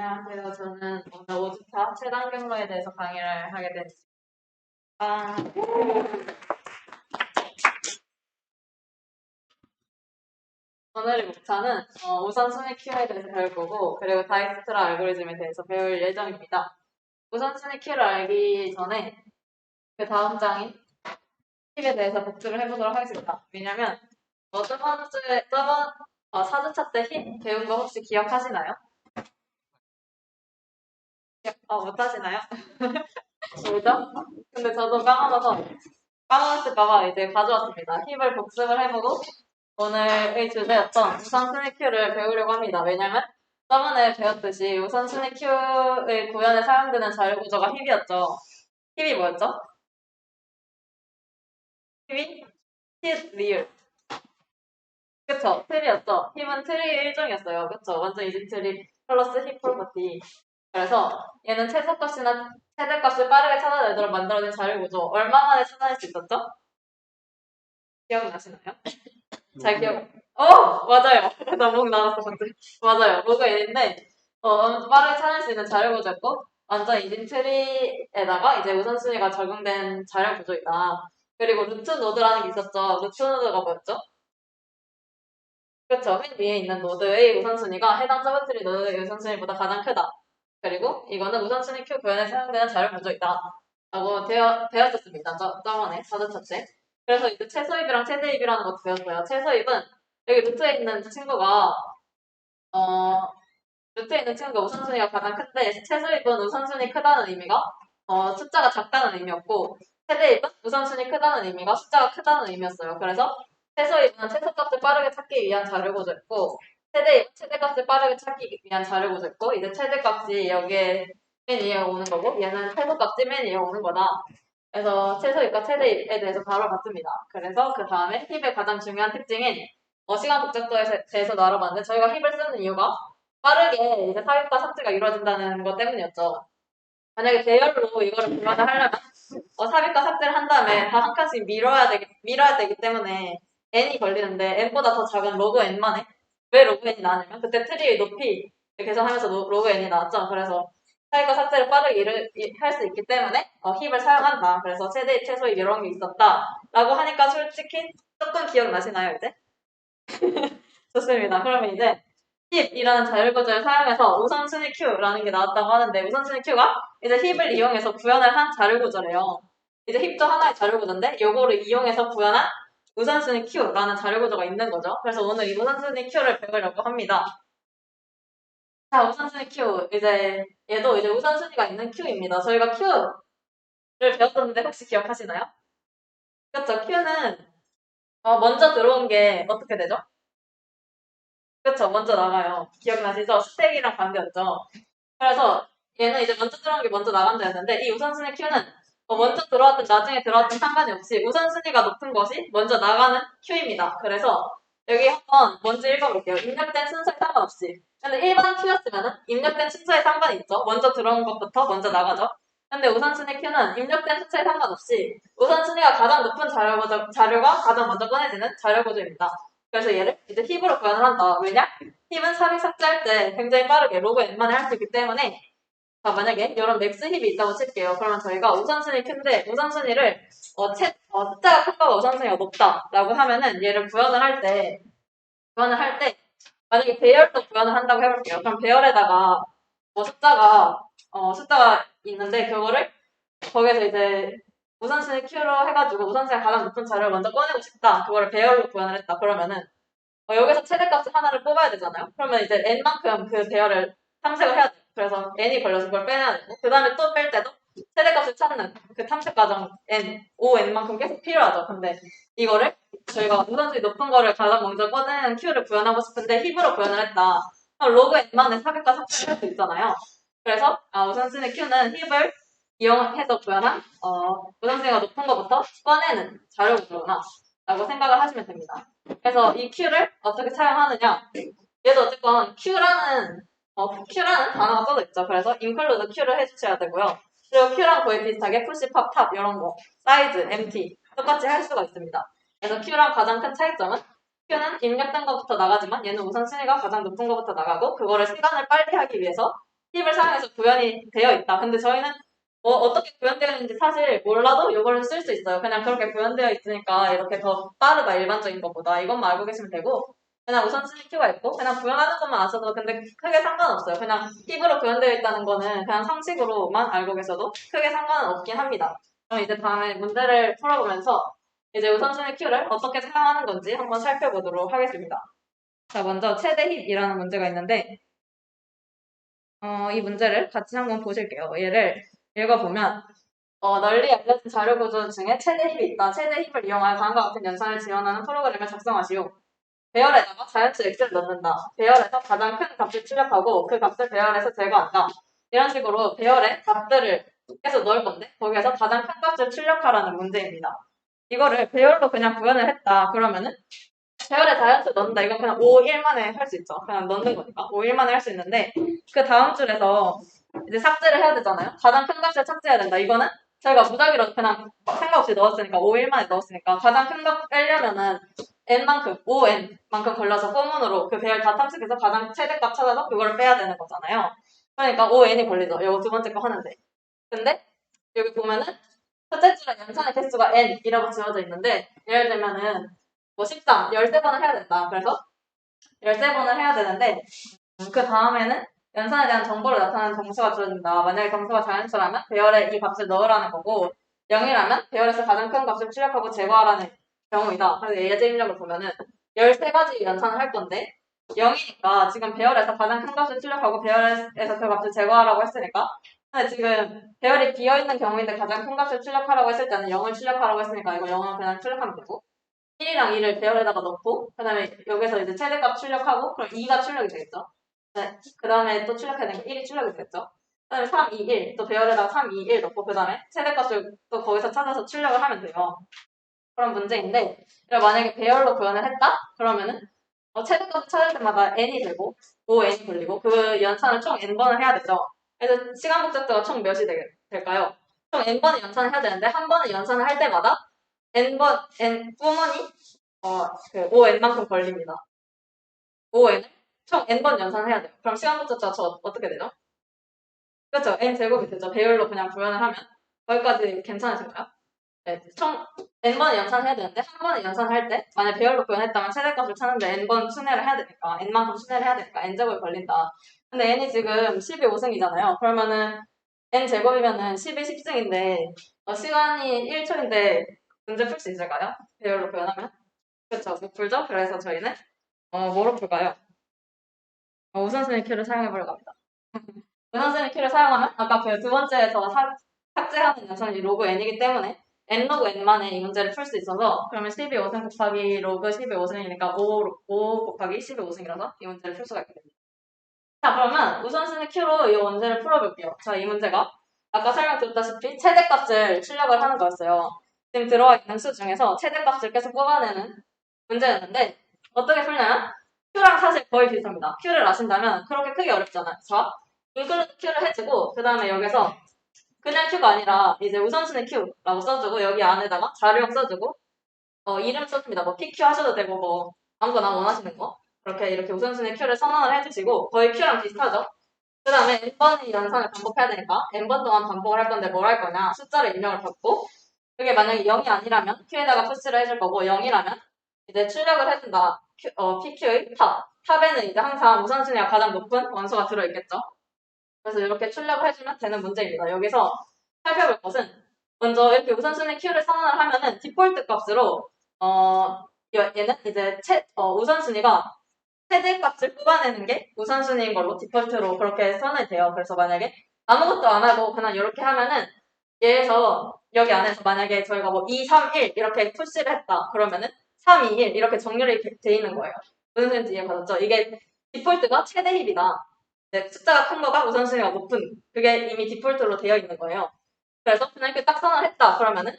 안녕하세요. 저는 오늘 5주차 최단 경로에 대해서 강의를 하게 됐습니다. 오늘의 목차는 우선순위 큐에 대해서 배울 거고, 그리고 다이스트라 알고리즘에 대해서 배울 예정입니다. 우선순위 큐를 알기 전에 그 다음 장인 팁에 대해서 복습을 해보도록 하겠습니다. 왜냐면 저번 4주차 때 힙 배운 거 혹시 기억하시나요? 못하시나요? 왜죠? 근데 저도 까먹었을까봐 이제 가져왔습니다. 힙을 복습을 해보고 오늘의 주제였던 우선순위 큐를 배우려고 합니다. 왜냐면 저번에 배웠듯이 우선순위 큐의 구현에 사용되는 자료구조가 힙이었죠. 힙이 뭐였죠? 힙이? 힙, 리을. 그쵸? 트리였죠? 힙은 트리의 일종이었어요. 그쵸? 완전 이지 트리 플러스 힙 프로퍼티. 그래서 얘는 최소값이나 최대값을 빠르게 찾아내도록 만들어진 자료구조. 얼마 만에 찾아낼 수 있었죠? 기억나시나요? 잘 기억. 맞아요. 나 목 나왔어, 갑자기. 맞아요. 로그 N인데, 빠르게 찾을 수 있는 자료 구조였고, 완전 이진 트리에다가 이제 우선순위가 적용된 자료 구조이다. 그리고 루트 노드라는 게 있었죠. 루트 노드가 뭐였죠? 그렇죠. 맨 위에 있는 노드의 우선순위가 해당 서브트리 노드의 우선순위보다 가장 크다. 그리고 이거는 우선순위 큐 구현에 사용되는 자료 구조이다. 라고 배웠었습니다. 저번에 4주차 때. 그래서 이제 최소입이랑 최대입이라는 것도 배웠어요. 최소입은 여기 루트에 있는 친구가 어, 루트에 있는 친구가 우선순위가 가장 큰데 최소입은 우선순위 크다는 의미가 숫자가 작다는 의미였고 최대입은 우선순위 크다는 의미가 숫자가 크다는 의미였어요. 그래서 최소입은 최소값을 빠르게 찾기 위한 자료구조였고 최대입은 최대값을 빠르게 찾기 위한 자료구조였고 이제 최대값이 여기에 맨 위에 오는 거고 얘는 최소값이 맨 위에 오는 거다. 그래서 최소입과 최대입에 대해서 바로 봤습니다. 그래서 그 다음에 힙의 가장 중요한 특징인 시간 복잡도에 대해서 알아봤는데 저희가 힙을 쓰는 이유가 빠르게 이제 삽입과 삭제가 이루어진다는 것 때문이었죠. 만약에 대열로 이거를 구현을 하려면 삽입과 삭제를 한 다음에 다 한 칸씩 밀어야 되기 때문에 n이 걸리는데 n보다 더 작은 로그 n만 해. 왜 로그 n이 나왔냐면 그때 트리의 높이 계산하면서 로그 n이 나왔죠. 그래서 삽입과 삭제를 빠르게 할 수 있기 때문에 힙을 사용한다. 그래서 최대 최소입 이런 게 있었다. 라고 하니까 솔직히 조금 기억나시나요 이제? 좋습니다. 그러면 이제 힙이라는 자율구조를 사용해서 우선순위 Q라는 게 나왔다고 하는데 우선순위 Q가 이제 힙을 이용해서 구현을 한 자료구조래요. 이제 힙도 하나의 자료구조인데 요거를 이용해서 구현한 우선순위 Q라는 자료구조가 있는 거죠. 그래서 오늘 이 우선순위 Q를 배우려고 합니다. 자, 우선순위 Q. 이제 얘도 이제 우선순위가 있는 Q입니다. 저희가 Q를 배웠었는데 혹시 기억하시나요? 그렇죠. Q는 먼저 들어온 게 어떻게 되죠? 그쵸, 먼저 나가요. 기억나시죠? 스택이랑 관계였죠. 그래서 얘는 이제 먼저 들어온 게 먼저 나간다였는데 이 우선순위 Q는 먼저 들어왔든 나중에 들어왔든 상관이 없이 우선순위가 높은 것이 먼저 나가는 Q입니다. 그래서 여기 한번 먼저 읽어볼게요. 입력된 순서에 상관없이. 근데 일반 Q였으면은 입력된 순서에 상관이 있죠. 먼저 들어온 것부터 먼저 나가죠. 근데 우선순위 Q는 입력된 숫자에 상관없이 우선순위가 가장 높은 자료가 가장 먼저 꺼내지는 자료구조입니다. 그래서 얘를 이제 힙으로 구현을 한다. 왜냐? 힙은 삽입 삭제할 때 굉장히 빠르게 로그 n만에 할 수 있기 때문에 자, 만약에 이런 맥스 힙이 있다고 칠게요. 그러면 저희가 우선순위 큰데 우선순위를 숫자가 큰 거가 우선순위가 높다라고 하면은 얘를 구현을 할 때 만약에 배열로 구현을 한다고 해볼게요. 그럼 배열에다가 숫자가 있는데 그거를 거기서 이제 우선순위 Q로 해가지고 우선순위가 가장 높은 자료를 먼저 꺼내고 싶다. 그거를 배열로 구현을 했다. 그러면은 여기서 최대값 하나를 뽑아야 되잖아요. 그러면 이제 n만큼 그 배열을 탐색을 해야 돼요. 그래서 n이 걸려서 그걸 빼내야 되고 그 다음에 또 뺄 때도 최대값을 찾는 그 탐색 과정 n, On만큼 계속 필요하죠. 근데 이거를 저희가 우선순위 높은 거를 가장 먼저 꺼내는 Q를 구현하고 싶은데 힙으로 구현을 했다. 그럼 로그 n만의 삽입과 삭제를 할 수 있잖아요. 그래서 우선순위 Q는 힙을 이용해서 구현한 우선순위가 높은 것부터 꺼내는 자료 구조구나 라고 생각을 하시면 됩니다. 그래서 이 Q를 어떻게 사용하느냐? 얘도 어쨌건 Q라는 단어가 써져 있죠. 그래서 include Q를 해주셔야 되고요. 그리고 Q랑 거의 비슷하게 push, pop, top 이런 거, size, empty 똑같이 할 수가 있습니다. 그래서 Q랑 가장 큰 차이점은 Q는 입력된 것부터 나가지만 얘는 우선순위가 가장 높은 것부터 나가고 그거를 시간을 빨리 하기 위해서 힙을 사용해서 구현이 되어 있다. 근데 저희는 어떻게 구현되어 있는지 사실 몰라도 이걸 쓸 수 있어요. 그냥 그렇게 구현되어 있으니까 이렇게 더 빠르다, 일반적인 것보다. 이것만 알고 계시면 되고, 그냥 우선순위 큐가 있고, 그냥 구현하는 것만 아셔도 근데 크게 상관없어요. 그냥 힙으로 구현되어 있다는 거는 그냥 상식으로만 알고 계셔도 크게 상관은 없긴 합니다. 그럼 이제 다음에 문제를 풀어보면서 이제 우선순위 큐를 어떻게 사용하는 건지 한번 살펴보도록 하겠습니다. 자, 먼저 최대 힙이라는 문제가 있는데, 이 문제를 같이 한번 보실게요. 얘를 읽어보면, 널리 알려진 자료 구조 중에 최대 힙이 있다. 최대 힙을 이용하여 다음과 같은 연산을 지원하는 프로그램을 작성하시오. 배열에다가 자연수 x를 넣는다. 배열에서 가장 큰 값을 출력하고 그 값을 배열에서 제거한다. 이런 식으로 배열에 값들을 계속 넣을 건데 거기에서 가장 큰 값을 출력하라는 문제입니다. 이거를 배열로 그냥 구현을 했다. 그러면은 배열에 자연수 넣는다. 이건 그냥 5, 1만에 할 수 있죠. 그냥 넣는 거니까. 5, 1만에 할 수 있는데 그 다음 줄에서 이제 삭제를 해야 되잖아요. 가장 큰 값을 삭제해야 된다. 이거는 저희가 무작위로 그냥 생각 없이 넣었으니까 5, 1만에 넣었으니까 가장 큰 값 빼려면은 n만큼, 5n만큼 걸려서 포문으로 그 배열 다 탐색해서 가장 최대값 찾아서 그걸 빼야 되는 거잖아요. 그러니까 5n이 걸리죠. 이거 두 번째 거 하는데. 근데 여기 보면은 첫째 줄에 연산의 개수가 n이라고 지어져 있는데 예를 들면은 뭐 13, 13번을 해야 된다. 그래서 13번을 해야 되는데 그 다음에는 연산에 대한 정보를 나타내는 정수가 주어진다. 만약에 정수가 자연수라면 배열에 이 값을 넣으라는 거고 0이라면 배열에서 가장 큰 값을 출력하고 제거하라는 경우이다. 그래서 예제 입력을 보면은 13가지 연산을 할 건데 0이니까 지금 배열에서 가장 큰 값을 출력하고 배열에서 그 값을 제거하라고 했으니까 근데 지금 배열이 비어있는 경우인데 가장 큰 값을 출력하라고 했을 때는 0을 출력하라고 했으니까 이거 0을 그냥 출력하면 되고 1이랑 2를 배열에다가 넣고 그 다음에 여기서 이제 최대값 출력하고 그럼 2가 출력이 되겠죠. 네. 그 다음에 또 출력해야 되는 게 1이 출력이 되겠죠. 그 다음에 3, 2, 1 또 배열에다가 3, 2, 1 넣고 그 다음에 최대값을 또 거기서 찾아서 출력을 하면 돼요. 그런 문제인데 만약에 배열로 구현을 했다? 그러면은 최대값을 찾을 때마다 n이 되고 5n이 걸리고 그 연산을 총 n번을 해야 되죠. 그래서 시간 복잡도가 총 몇이 될까요? 총 n번의 연산을 해야 되는데 한 번의 연산을 할 때마다 n 부문이 그 5n만큼 걸립니다. 5n을 총 n번 연산해야 돼요. 그럼 시간 복잡도가 어떻게 되죠? 그렇죠. n 제곱이 되죠. 배열로 그냥 구현을 하면 거기까지 괜찮으신가요? 네, 총 n번 연산해야 되는데 한 번에 연산할 때 만약 배열로 구현했다면 최대값을 찾는데 n번 순회를 해야 되니까 n만큼 순회를 해야 되니까 n제곱이 걸린다. 근데 n이 지금 12 5승이잖아요. 그러면은 n제곱이면은 12 10승인데 시간이 1초인데 문제 풀 수 있을까요? 배열로 구현하면? 그렇죠. 못 풀죠? 그래서 저희는 뭐로 풀까요? 우선순위 큐를 사용해보려고 합니다. 우선순위 큐를 사용하면 아까 그 두 번째에서 삭제하는 연산이 로그 n이기 때문에 n 로그 n만에 이 문제를 풀 수 있어서 그러면 12 5승 곱하기 로그 12 5승이니까 5 곱하기 12 5승이라서 이 문제를 풀 수가 있게 됩니다. 자 그러면 우선순위 큐로 이 문제를 풀어볼게요. 자 이 문제가 아까 설명드렸다시피 최대값을 출력을 하는 거였어요. 지금 들어와 있는 수 중에서 최대값을 계속 뽑아내는 문제였는데 어떻게 풀냐면 Q랑 사실 거의 비슷합니다. Q를 아신다면 그렇게 크게 어렵잖아요. 자, 인클루드 Q를 해주고 그 다음에 여기서 그냥 Q가 아니라 이제 우선순위 Q라고 써주고 여기 안에다가 자료형 써주고 이름 써줍니다. 뭐 PQ 하셔도 되고 뭐 아무거나 원하시는 거 그렇게 이렇게 우선순위 Q를 선언을 해주시고 거의 Q랑 비슷하죠. 그 다음에 n번의 연산을 반복해야 되니까 n번 동안 반복을 할 건데 뭘 할 거냐 숫자를 입력을 받고 그게 만약에 0이 아니라면 Q에다가 푸시를 해줄 거고 0이라면 이제 출력을 해준다. PQ의 탑에는 이제 항상 우선순위가 가장 높은 원소가 들어있겠죠. 그래서 이렇게 출력을 해주면 되는 문제입니다. 여기서 살펴볼 것은 먼저 이렇게 우선순위 Q를 선언을 하면은 디폴트 값으로 얘는 이제 우선순위가 최대값을 뽑아내는 게 우선순위인 걸로 디폴트로 그렇게 선언이 돼요. 그래서 만약에 아무것도 안 하고 그냥 이렇게 하면은 얘에서 여기 안에서 만약에 저희가 뭐 2, 3, 1 이렇게 푸시를 했다. 그러면은 3, 2, 1 이렇게 정렬이 돼 있는 거예요. 무슨 소리인지 이해가셨죠? 이게 디폴트가 최대 힙이다. 숫자가 큰 거가 우선순위가 높은 그게 이미 디폴트로 되어 있는 거예요. 그래서 그냥 이렇게 딱 선언을 했다. 그러면은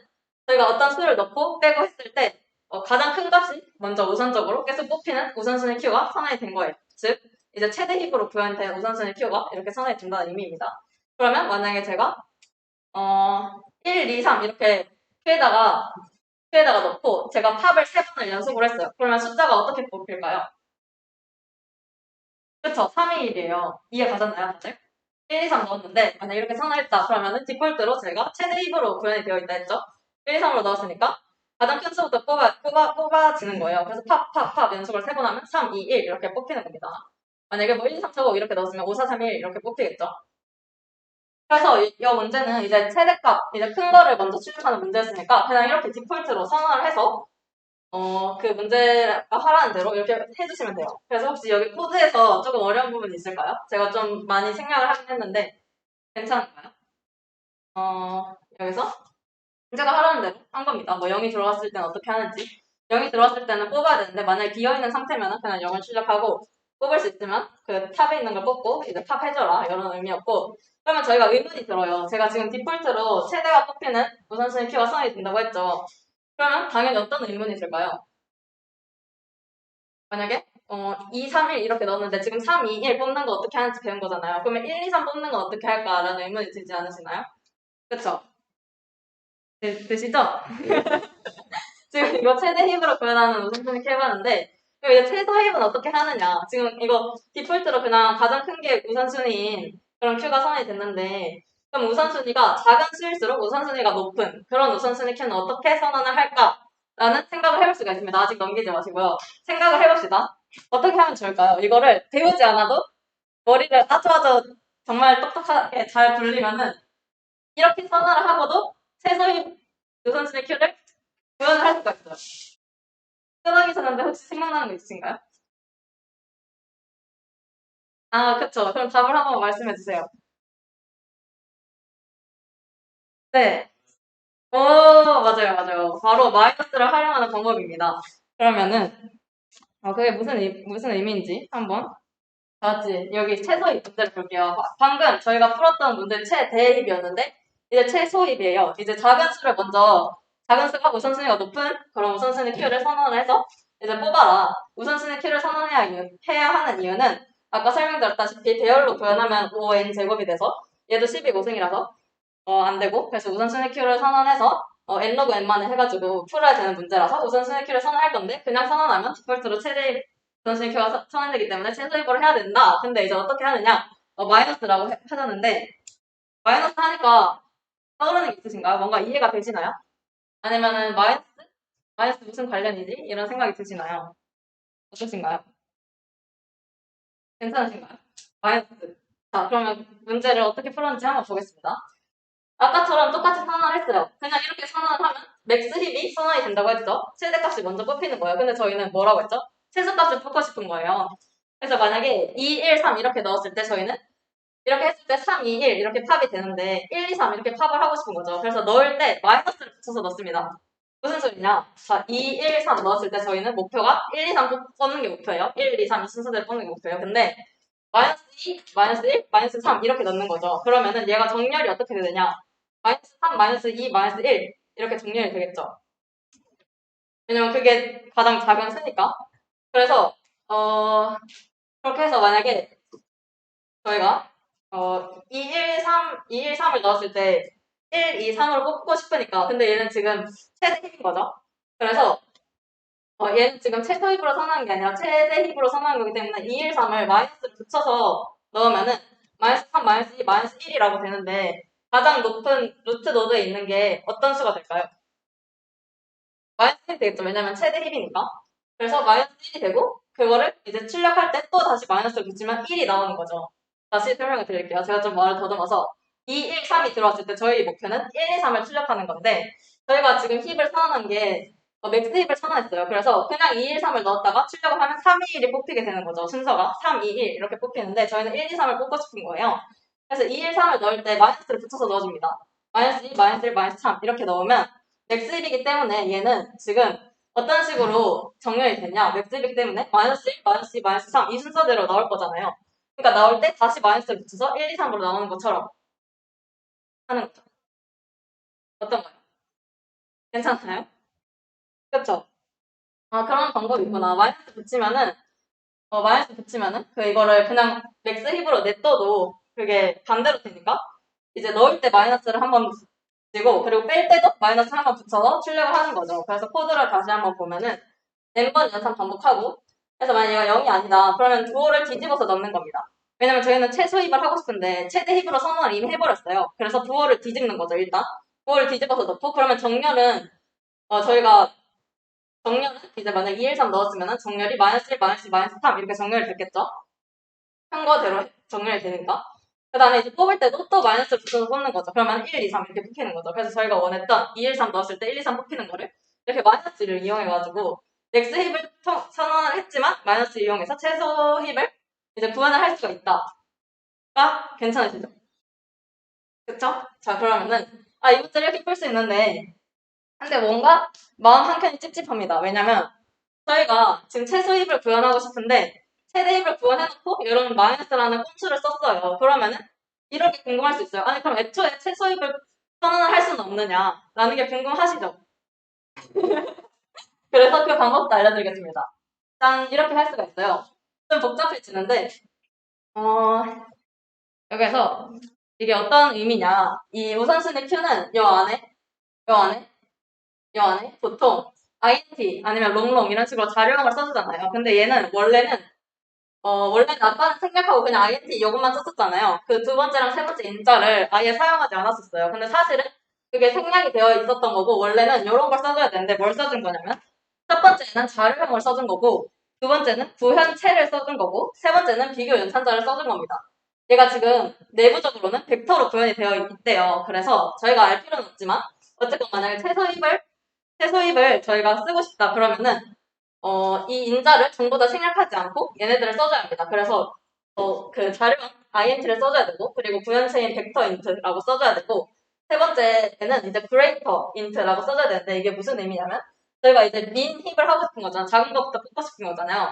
저희가 어떤 수를 넣고 빼고 했을 때 가장 큰 값이 먼저 우선적으로 계속 뽑히는 우선순위 Q가 선언이 된 거예요. 즉 이제 최대 힙으로 구현된 우선순위 Q가 이렇게 선언이 된다는 의미입니다. 그러면 만약에 제가 1, 2, 3 이렇게 Q에다가 넣고 제가 팝을 3번을 연속으로 했어요. 그러면 숫자가 어떻게 뽑힐까요? 그쵸? 3이 1이에요. 이해 가셨나요, 다들? 1, 2, 3 넣었는데 만약 이렇게 선언했다 그러면은 디폴트로 제가 최대 힙으로 구현이 되어 있다 했죠. 1, 2, 3으로 넣었으니까 가장 큰 수부터 뽑아지는 거예요. 그래서 팝 연속을 세고 나면 3, 2, 1 이렇게 뽑히는 겁니다. 만약에 뭐 1, 2, 3, 4, 5 이렇게 넣었으면 5, 4, 3, 1 이렇게 뽑히겠죠. 그래서 이 문제는 이제 최대값, 이제 큰 거를 먼저 출력하는 문제였으니까 그냥 이렇게 디폴트로 선언을 해서 그 문제가 하라는 대로 이렇게 해주시면 돼요. 그래서 혹시 여기 코드에서 조금 어려운 부분이 있을까요? 제가 좀 많이 생략을 하긴 했는데 괜찮을까요? 여기서 문제가 하라는 대로 한 겁니다. 뭐 0이 들어갔을 때는 어떻게 하는지. 0이 들어갔을 때는 뽑아야 되는데 만약에 비어있는 상태면 그냥 0을 출력하고 뽑을 수 있으면 그 탑에 있는 걸 뽑고 이제 탑 해줘라 이런 의미였고 그러면 저희가 의문이 들어요. 제가 지금 디폴트로 최대가 뽑히는 우선순위 큐가 선언이 된다고 했죠. 그러면 당연히 어떤 의문이 들까요? 만약에 2, 3, 1 이렇게 넣었는데 지금 3, 2, 1 뽑는 거 어떻게 하는지 배운 거잖아요. 그러면 1, 2, 3 뽑는 건 어떻게 할까라는 의문이 들지 않으시나요? 그쵸? 되시죠? 지금 이거 최대 힙으로 구현하는 우선순위 해봤는데 그럼 이제 최소 힙은 어떻게 하느냐? 지금 이거 디폴트로 그냥 가장 큰 게 우선순위인 그런 큐가 선언이 됐는데 그럼 우선순위가 작은 수일수록 우선순위가 높은 그런 우선순위 큐는 어떻게 선언을 할까라는 생각을 해볼 수가 있습니다. 아직 넘기지 마시고요. 생각을 해봅시다. 어떻게 하면 좋을까요? 이거를 배우지 않아도 머리를 아주 정말 똑똑하게 잘 굴리면은 이렇게 선언을 하고도 최소 힙 우선순위 큐를 구현을 할 수가 있어요. 끄덕이 셨는데 혹시 생각나는 거 있으신가요? 아, 그쵸. 그럼 답을 한번 말씀해 주세요. 네. 오, 맞아요. 바로 마이너스를 활용하는 방법입니다. 그러면은, 그게 무슨 의미인지 한번 다 같이 여기 최소입 문제를 볼게요. 방금 저희가 풀었던 문제 최대입이었는데, 이제 최소입이에요. 이제 작은 수가 우선순위가 높은 그런 우선순위 큐를 선언을 해서 이제 뽑아라. 우선순위 큐를 해야 하는 이유는 아까 설명드렸다시피 배열로 구현하면 5n 제곱이 돼서 얘도 12고승이라서 안 되고 그래서 우선순위 큐를 선언해서 n 로그 n만을 해가지고 풀어야 되는 문제라서 우선순위 큐를 선언할 건데 그냥 선언하면 디폴트로 최대 우선순위 큐가 선언되기 때문에 최소입으로 해야 된다. 근데 이제 어떻게 하느냐? 마이너스라고 하셨는데 마이너스 하니까 떠오르는 게 있으신가요? 뭔가 이해가 되시나요? 아니면은 마이너스 무슨 관련이지? 이런 생각이 드시나요? 어떠신가요? 괜찮으신가요? 마이너스. 자, 그러면 문제를 어떻게 풀었는지 한번 보겠습니다. 아까처럼 똑같이 선언을 했어요. 그냥 이렇게 선언을 하면 맥스 힙이 선언이 된다고 했죠. 최대값이 먼저 뽑히는 거예요. 근데 저희는 뭐라고 했죠? 최소값을 뽑고 싶은 거예요. 그래서 만약에 2, 1, 3 이렇게 넣었을 때 저희는 이렇게 했을 때 3, 2, 1 이렇게 팝이 되는데 1, 2, 3 이렇게 팝을 하고 싶은 거죠. 그래서 넣을 때 마이너스를 붙여서 넣습니다. 무슨 소리냐? 자, 2, 1, 3 넣었을 때 저희는 목표가 1, 2, 3 뽑는 게 목표예요. 1, 2, 3 순서대로 뽑는 게 목표예요. 근데 마이너스 2, 마이너스 1, 마이너스 3 이렇게 넣는 거죠. 그러면은 얘가 정렬이 어떻게 되느냐? 마이너스 3, 마이너스 2, 마이너스 1 이렇게 정렬이 되겠죠. 왜냐면 그게 가장 작은 수니까. 그래서 그렇게 해서 만약에 저희가 2, 1, 3을 넣었을 때 1, 2, 3으로 뽑고 싶으니까 근데 얘는 지금 최대 힙인 거죠. 그래서 얘는 지금 최소 힙으로 선언한 게 아니라 최대 힙으로 선언한 거기 때문에 2, 1, 3을 마이너스를 붙여서 넣으면은 마이너스 3, 마이너스 2, 마이너스 1이라고 되는데 가장 높은 루트 노드에 있는 게 어떤 수가 될까요? 마이너스 1이 되겠죠. 왜냐면 최대 힙이니까. 그래서 마이너스 1이 되고 그거를 이제 출력할 때 또 다시 마이너스를 붙이면 1이 나오는 거죠. 다시 설명을 드릴게요. 제가 좀 말을 더듬어서 2, 1, 3이 들어왔을 때 저희 목표는 1, 2, 3을 출력하는 건데 저희가 지금 힙을 선언한 게 맥스 힙을 선언했어요. 그래서 그냥 2, 1, 3을 넣었다가 출력을 하면 3, 2, 1이 뽑히게 되는 거죠. 순서가 3, 2, 1 이렇게 뽑히는데 저희는 1, 2, 3을 뽑고 싶은 거예요. 그래서 2, 1, 3을 넣을 때 마이너스를 붙여서 넣어줍니다. 마이너스 2, 마이너스 1, 마이너스 3 이렇게 넣으면 맥스 힙이기 때문에 얘는 지금 어떤 식으로 정렬이 되냐 맥스 힙이기 때문에 마이너스 1, 마이너스 2, 마이너스 3 이 순서대로 나올 거잖아요. 그러니까 나올 때 다시 마이너스를 붙여서 1, 2, 3으로 나오는 것처럼 하는 거죠. 어떤가요? 괜찮나요? 그렇죠? 그런 방법이 있구나. 마이너스 붙이면은 그 이거를 그냥 맥스 힙으로 냅둬도 그게 반대로 되니까 이제 넣을 때 마이너스를 한번 붙이고 그리고 뺄 때도 마이너스 한번 붙여서 출력을 하는 거죠. 그래서 코드를 다시 한번 보면은 n번 연산 반복하고 그래서 만약 얘가 0이 아니다. 그러면 주어를 뒤집어서 넣는 겁니다. 왜냐면 저희는 최소 힙을 하고 싶은데 최대 힙으로 선언을 이미 해버렸어요. 그래서 부호를 뒤집는 거죠, 일단. 부호를 뒤집어서 넣고, 그러면 정렬은, 저희가, 정렬은 이제 만약 2, 1, 3 넣었으면은 정렬이 마이너스 1, 마이너스 2, 마이너스 3 이렇게 정렬이 됐겠죠? 한 거대로 정렬이 되니까. 그 다음에 이제 뽑을 때도 또 마이너스를 붙여서 뽑는 거죠. 그러면 1, 2, 3 이렇게 뽑히는 거죠. 그래서 저희가 원했던 2, 1, 3 넣었을 때 1, 2, 3 뽑히는 거를 이렇게 마이너스를 이용해가지고 넥스 힙을 선언을 했지만 마이너스 이용해서 최소 힙을 이제 구현을 할 수가 있다가 괜찮으시죠? 그쵸? 자, 그러면은 이 문제를 이렇게 풀 수 있는데 근데 뭔가 마음 한켠이 찝찝합니다. 왜냐면 저희가 지금 최소 힙을 구현하고 싶은데 최대 힙을 구현해놓고 이런 마이너스라는 꼼수를 썼어요. 그러면은 이렇게 궁금할 수 있어요. 아니 그럼 애초에 최소 힙을 선언을 할 수는 없느냐라는 게 궁금하시죠? 그래서 그 방법도 알려드리겠습니다. 일단 이렇게 할 수가 있어요. 좀 복잡해지는데 여기서 이게 어떤 의미냐 이 우선순위 Q는 요 안에 보통 int 아니면 롱롱 이런 식으로 자료형을 써주잖아요. 근데 얘는 원래는 아빠는 생략하고 그냥 int 이것만 썼었잖아요. 그 두 번째랑 세 번째 인자를 아예 사용하지 않았었어요. 근데 사실은 그게 생략이 되어 있었던 거고 원래는 이런 걸 써줘야 되는데 뭘 써준 거냐면 첫 번째는 자료형을 써준 거고 두 번째는 구현체를 써준 거고 세 번째는 비교 연산자를 써준 겁니다. 얘가 지금 내부적으로는 벡터로 구현이 되어 있대요. 그래서 저희가 알 필요는 없지만 어쨌건 만약에 최소입을 저희가 쓰고 싶다 그러면은 이 인자를 전부 다 생략하지 않고 얘네들을 써줘야 합니다. 그래서 그 자료형 int를 써줘야 되고 그리고 구현체인 벡터 int라고 써줘야 되고 세 번째는 이제 greater int라고 써줘야 되는데 이게 무슨 의미냐면 저희가 이제 min 힙을 하고 싶은 거잖아요. 작은 것부터 뽑고 싶은 거잖아요.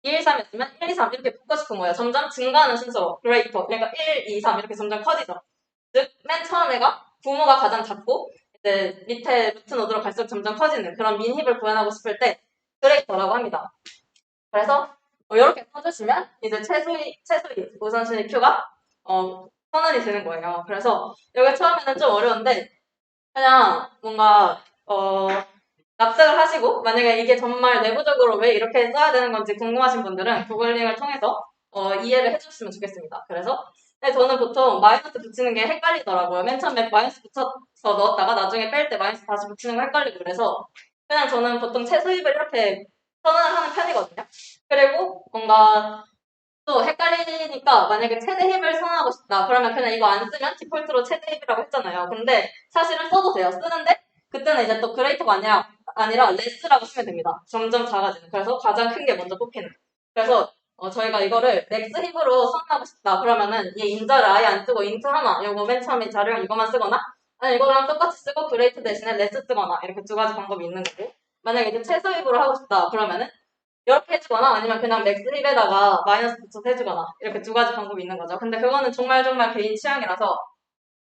1, 2, 3이었으면 1, 2, 3 이렇게 뽑고 싶은 거예요. 점점 증가하는 순서로 greater 그러니까 1, 2, 3 이렇게 점점 커지죠. 즉 맨 처음에가 부모가 가장 작고 이제 밑에 루트 노드로 갈수록 점점 커지는 그런 min 힙을 구현하고 싶을 때 그레이터라고 합니다. 그래서 이렇게 써주시면 이제 최소위 우선순위 Q가 선언이 되는 거예요. 그래서 여기 처음에는 좀 어려운데 그냥 뭔가 납득을 하시고 만약에 이게 정말 내부적으로 왜 이렇게 써야 되는 건지 궁금하신 분들은 구글링을 통해서 이해를 해주셨으면 좋겠습니다. 그래서 저는 보통 마이너스 붙이는 게 헷갈리더라고요. 맨 처음에 마이너스 붙여서 넣었다가 나중에 뺄 때 마이너스 다시 붙이는 거 헷갈리고 그래서 그냥 저는 보통 최소입을 이렇게 선언을 하는 편이거든요. 그리고 뭔가 또 헷갈리니까 만약에 최대 힙을 선언하고 싶다. 그러면 그냥 이거 안 쓰면 디폴트로 최대 힙이라고 했잖아요. 근데 사실은 써도 돼요. 쓰는데 그때는 이제 또 그레이터가 아니라 레스라고 쓰면 됩니다. 점점 작아지는. 그래서 가장 큰 게 먼저 뽑히는. 그래서 저희가 이거를 넥스 힙으로 선언하고 싶다. 그러면은 이 인자를 아예 안 쓰고 인트 하나, 요거 맨 처음에 자료형 이거만 쓰거나 아니 이거랑 똑같이 쓰고 그레이트 대신에 레스 쓰거나 이렇게 두 가지 방법이 있는 거고 만약에 이제 최소 힙으로 하고 싶다. 그러면은 이렇게 해주거나 아니면 그냥 맥스 힙에다가 마이너스 붙여서 해주거나 이렇게 두 가지 방법이 있는 거죠. 근데 그거는 정말 개인 취향이라서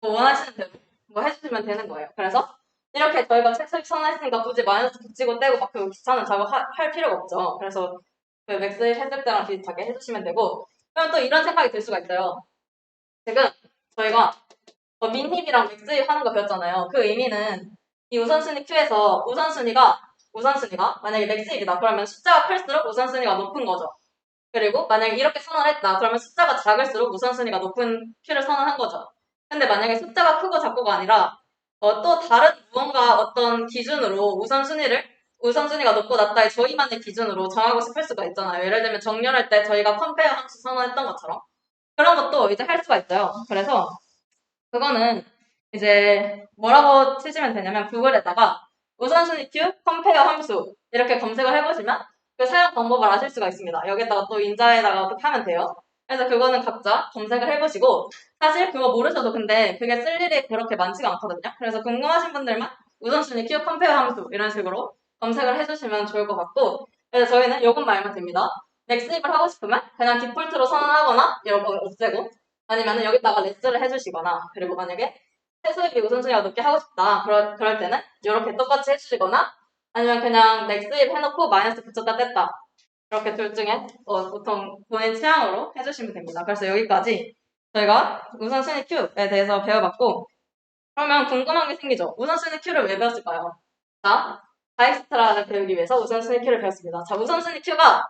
뭐 원하시는 대로 뭐 해주시면 되는 거예요. 그래서 이렇게 저희가 책색 선언했으니까 굳이 마이너스 붙이고 떼고 막 그 귀찮은 작업 할 필요가 없죠. 그래서 그 맥스 힙 했을 때랑 비슷하게 해주시면 되고 그럼 또 이런 생각이 들 수가 있어요. 지금 저희가 민힙이랑 맥스 힙 하는 거 배웠잖아요. 그 의미는 이 우선순위 Q에서 우선순위가 만약에 맥스 힙이다. 그러면 숫자가 클수록 우선순위가 높은 거죠. 그리고 만약에 이렇게 선언했다. 그러면 숫자가 작을수록 우선순위가 높은 Q를 선언한 거죠. 근데 만약에 숫자가 크고 작고가 아니라 또 다른 무언가 어떤 기준으로 우선순위가 높고 낮다의 저희만의 기준으로 정하고 싶을 수가 있잖아요. 예를 들면 정렬할 때 저희가 컴페어 함수 선언했던 것처럼 그런 것도 이제 할 수가 있어요. 그래서 그거는 이제 뭐라고 치시면 되냐면 구글에다가 우선순위 Q 컴페어 함수 이렇게 검색을 해보시면 그 사용 방법을 아실 수가 있습니다. 여기다가 또 인자에다가 어떻게 하면 돼요. 그래서 그거는 각자 검색을 해보시고 사실 그거 모르셔도 근데 그게 쓸 일이 그렇게 많지가 않거든요. 그래서 궁금하신 분들만 우선순위 Q 컴페어 함수 이런 식으로 검색을 해주시면 좋을 것 같고 그래서 저희는 요것만 알면 됩니다. 맥스입을 하고 싶으면 그냥 디폴트로 선언하거나 이런 거 없애고 아니면 여기다가 레스를 해주시거나 그리고 만약에 최소입이 우선순위가 높게 하고 싶다 그럴 때는 이렇게 똑같이 해주시거나 아니면 그냥 맥스입 해놓고 마이너스 붙였다 뗐다 이렇게 둘 중에 보통 본인 취향으로 해주시면 됩니다. 그래서 여기까지 저희가 우선순위 Q에 대해서 배워봤고 그러면 궁금한 게 생기죠. 우선순위 Q를 왜 배웠을까요? 자, 다익스트라를 배우기 위해서 우선순위 Q를 배웠습니다. 자, 우선순위 Q가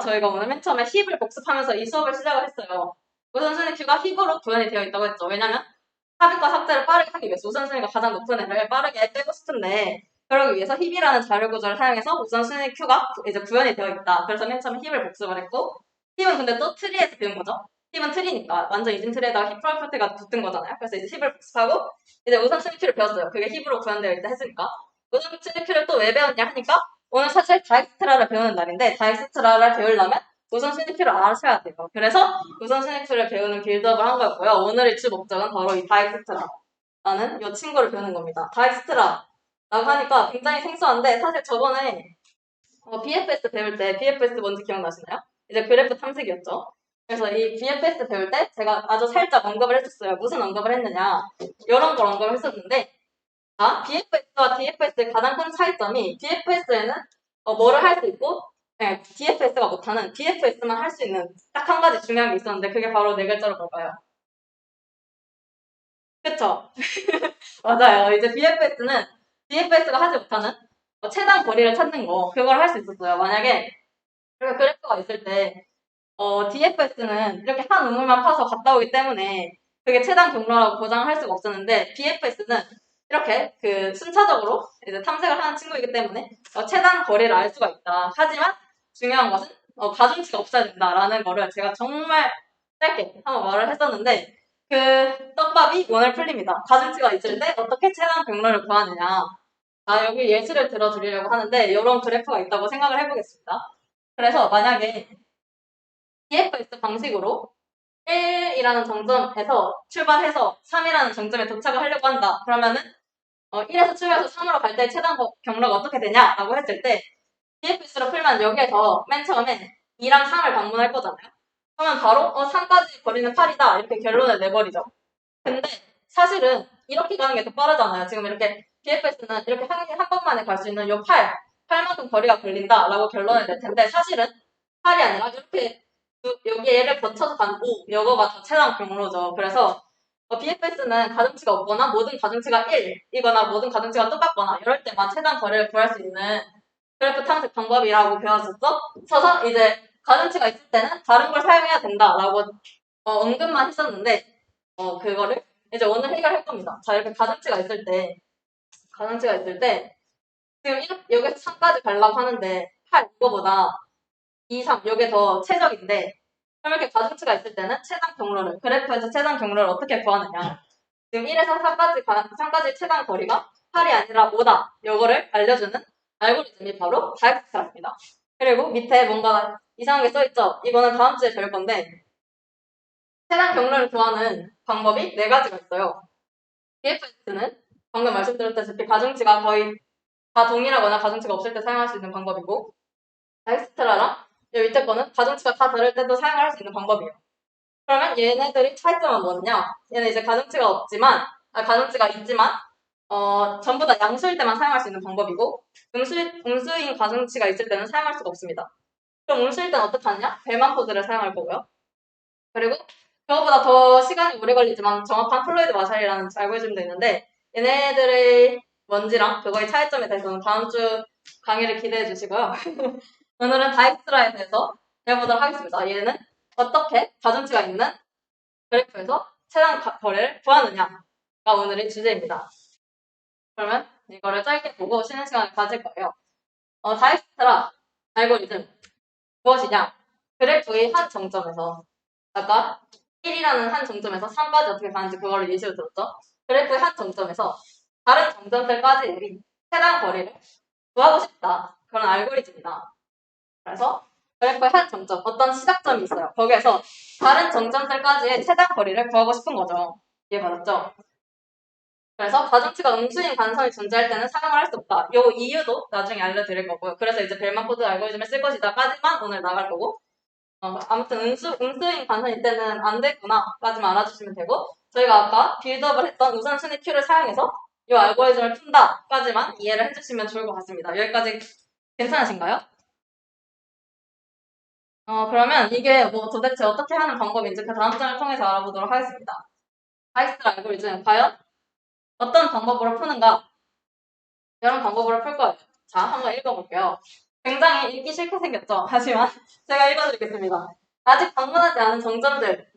저희가 오늘 맨 처음에 힙을 복습하면서 이 수업을 시작을 했어요. 우선순위 Q가 힙으로 구현이 되어 있다고 했죠. 왜냐면 삽입과 삭제를 빠르게 하기 위해서 우선순위가 가장 높은 애를 빠르게 떼고 싶은데 그러기 위해서 힙이라는 자료 구조를 사용해서 우선순위 Q가 이제 구현이 되어 있다. 그래서 맨 처음에 힙을 복습을 했고 힙은 근데 또 트리에서 배운 거죠. 힙은 트리니까 완전 이진 트리에다가 힙 프로퍼티가 붙은 거잖아요. 그래서 이제 힙을 복습하고 이제 우선순위 Q를 배웠어요. 그게 힙으로 구현되어 있다 했으니까 우선순위 Q를 또 왜 배웠냐 하니까 오늘 사실 다익스트라를 배우는 날인데 다익스트라를 배우려면 우선순위 Q를 알아셔야 돼요. 그래서 우선순위 Q를 배우는 빌드업을 한 거였고요. 오늘의 주 목적은 바로 이 다익스트라라는 이 친구를 배우는 겁니다. 다익스트라라고 하니까 굉장히 생소한데 사실 저번에 BFS 배울 때 BFS 뭔지 기억나시나요? 이제 그래프 탐색이었죠. 그래서 이 BFS 배울 때 제가 아주 살짝 언급을 했었어요. 무슨 언급을 했느냐 이런 걸 언급을 했었는데 BFS와 DFS의 가장 큰 차이점이 BFS에는 뭐를 할 수 있고 DFS가 못하는 DFS만 할 수 있는 딱 한 가지 중요한 게 있었는데 그게 바로 네 글자로 뭘까요? 그쵸? 맞아요. 이제 BFS는 BFS가 하지 못하는 최단 거리를 찾는 거 그걸 할 수 있었어요. 만약에 그리고 그래프가 있을 때 DFS는 이렇게 한 우물만 파서 갔다 오기 때문에 그게 최단 경로라고 보장할 수가 없었는데 BFS는 이렇게 그 순차적으로 이제 탐색을 하는 친구이기 때문에 최단 거리를 알 수가 있다. 하지만 중요한 것은 가중치가 없어야 된다라는 거를 제가 정말 짧게 한번 말을 했었는데 그 떡밥이 오늘 풀립니다. 가중치가 있을 때 어떻게 최단 경로를 구하느냐. 여기 예시를 들어드리려고 하는데 이런 그래프가 있다고 생각을 해보겠습니다. 그래서 만약에 DFS 방식으로 1이라는 정점에서 출발해서 3이라는 정점에 도착을 하려고 한다. 그러면은 1에서 출발해서 3으로 갈 때 최단 경로가 어떻게 되냐라고 했을 때 DFS로 풀면 여기에서 맨 처음에 2랑 3을 방문할 거잖아요. 그러면 바로 3까지 거리는 8이다 이렇게 결론을 내버리죠. 근데 사실은 이렇게 가는 게 더 빠르잖아요. 지금 이렇게 DFS는 이렇게 한 번만에 갈 수 있는 요 8만큼 거리가 걸린다라고 결론을 낼 텐데 사실은 8이 아니라 이렇게 여기 얘를 거쳐서 간 5, 이거가 더 최단 경로죠. 그래서 BFS는 가중치가 없거나 모든 가중치가 1이거나 모든 가중치가 똑같거나 이럴 때만 최단 거리를 구할 수 있는 그래프 탐색 방법이라고 배웠었어. 서서 이제 가중치가 있을 때는 다른 걸 사용해야 된다라고 언급만 했었는데 그거를 이제 오늘 해결할 겁니다. 자 이렇게 가중치가 있을 때 지금 여기서 3까지 가려고 하는데 8 이거보다 2, 3 이게 더 최적인데 그럼 이렇게 가중치가 있을 때는 최단 경로를 그래프에서 최단 경로를 어떻게 구하느냐 지금 1에서 3까지 최단 거리가 8이 아니라 5다 이거를 알려주는 알고리즘이 바로 다이렉트랍니다. 그리고 밑에 뭔가 이상하게 써있죠? 이거는 다음 주에 배울 건데 최단 경로를 구하는 방법이 네 가지가 있어요. BFS는 방금 말씀드렸다시피 가중치가 거의 다 동일하거나 가중치가 없을 때 사용할 수 있는 방법이고 다이스트라랑 이 밑에 거는 가중치가 다 다를 때도 사용할 수 있는 방법이에요. 그러면 얘네들이 차이점은 뭐냐? 얘는 이제 가중치가 있지만 전부 다 양수일 때만 사용할 수 있는 방법이고 음수인 가중치가 있을 때는 사용할 수가 없습니다. 그럼 음수일 때는 어떻게 하느냐? 벨만 코드를 사용할 거고요. 그리고 그것보다 더 시간이 오래 걸리지만 정확한 플로이드 마샬이라는 알고리즘도 있는데 얘네들의 뭔지랑 그거의 차이점에 대해서는 다음 주 강의를 기대해 주시고요. 오늘은 다이스트라에 대해서 배워보도록 하겠습니다. 얘는 어떻게 가중치가 있는 그래프에서 최단 거리를 구하느냐가 오늘의 주제입니다. 그러면 이거를 짧게 보고 쉬는 시간을 가질 거예요. 다이스트라 알고리즘 무엇이냐? 그래프의 한 정점에서 아까 1이라는 한 정점에서 3까지 어떻게 가는지 그거를 예시로 들었죠? 그래프의 한 정점에서 다른 정점들까지 최단 거리를 구하고 싶다. 그런 알고리즘이다. 그래서 그래프의 한 정점, 어떤 시작점이 있어요. 거기에서 다른 정점들까지의 최단 거리를 구하고 싶은 거죠. 이해받았죠? 그래서 가중치가 음수인 관성이 존재할 때는 사용을 할 수 없다. 이 이유도 나중에 알려드릴 거고요. 그래서 이제 벨만 코드 알고리즘을 쓸 것이다까지만 오늘 나갈 거고 아무튼 음수인 관성일 때는 안 됐구나까지만 알아주시면 되고 저희가 아까 빌드업을 했던 우선순위 Q를 사용해서 이 알고리즘을 푼다까지만 이해를 해주시면 좋을 것 같습니다. 여기까지 괜찮으신가요? 그러면 이게 뭐 도대체 어떻게 하는 방법인지 그 다음 장을 통해서 알아보도록 하겠습니다. 다이스트 알고리즘 과연 어떤 방법으로 푸는가? 이런 방법으로 풀 거예요. 자, 한번 읽어볼게요. 굉장히 읽기 싫게 생겼죠? 하지만 제가 읽어드리겠습니다. 아직 방문하지 않은 정점들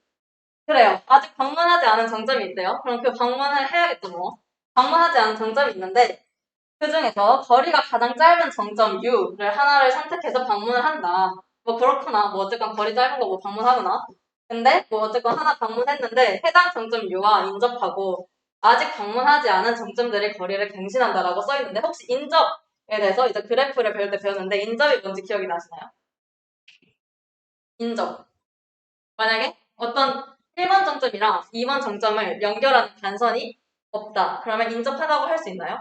그래요. 아직 방문하지 않은 정점이 있대요. 그럼 그 방문을 해야겠죠, 뭐. 방문하지 않은 정점이 있는데, 그 중에서 거리가 가장 짧은 정점 U를 하나를 선택해서 방문을 한다. 뭐 그렇구나. 뭐 어쨌건 거리 짧은 거 뭐 방문하구나. 근데 뭐 어쨌건 하나 방문했는데 해당 정점 U와 인접하고 아직 방문하지 않은 정점들의 거리를 갱신한다라고 써있는데 혹시 인접에 대해서 이제 그래프를 배울 때 배웠는데 인접이 뭔지 기억이 나시나요? 인접. 만약에 어떤 1번 정점이랑 2번 정점을 연결하는 단선이 없다. 그러면 인접하다고 할 수 있나요?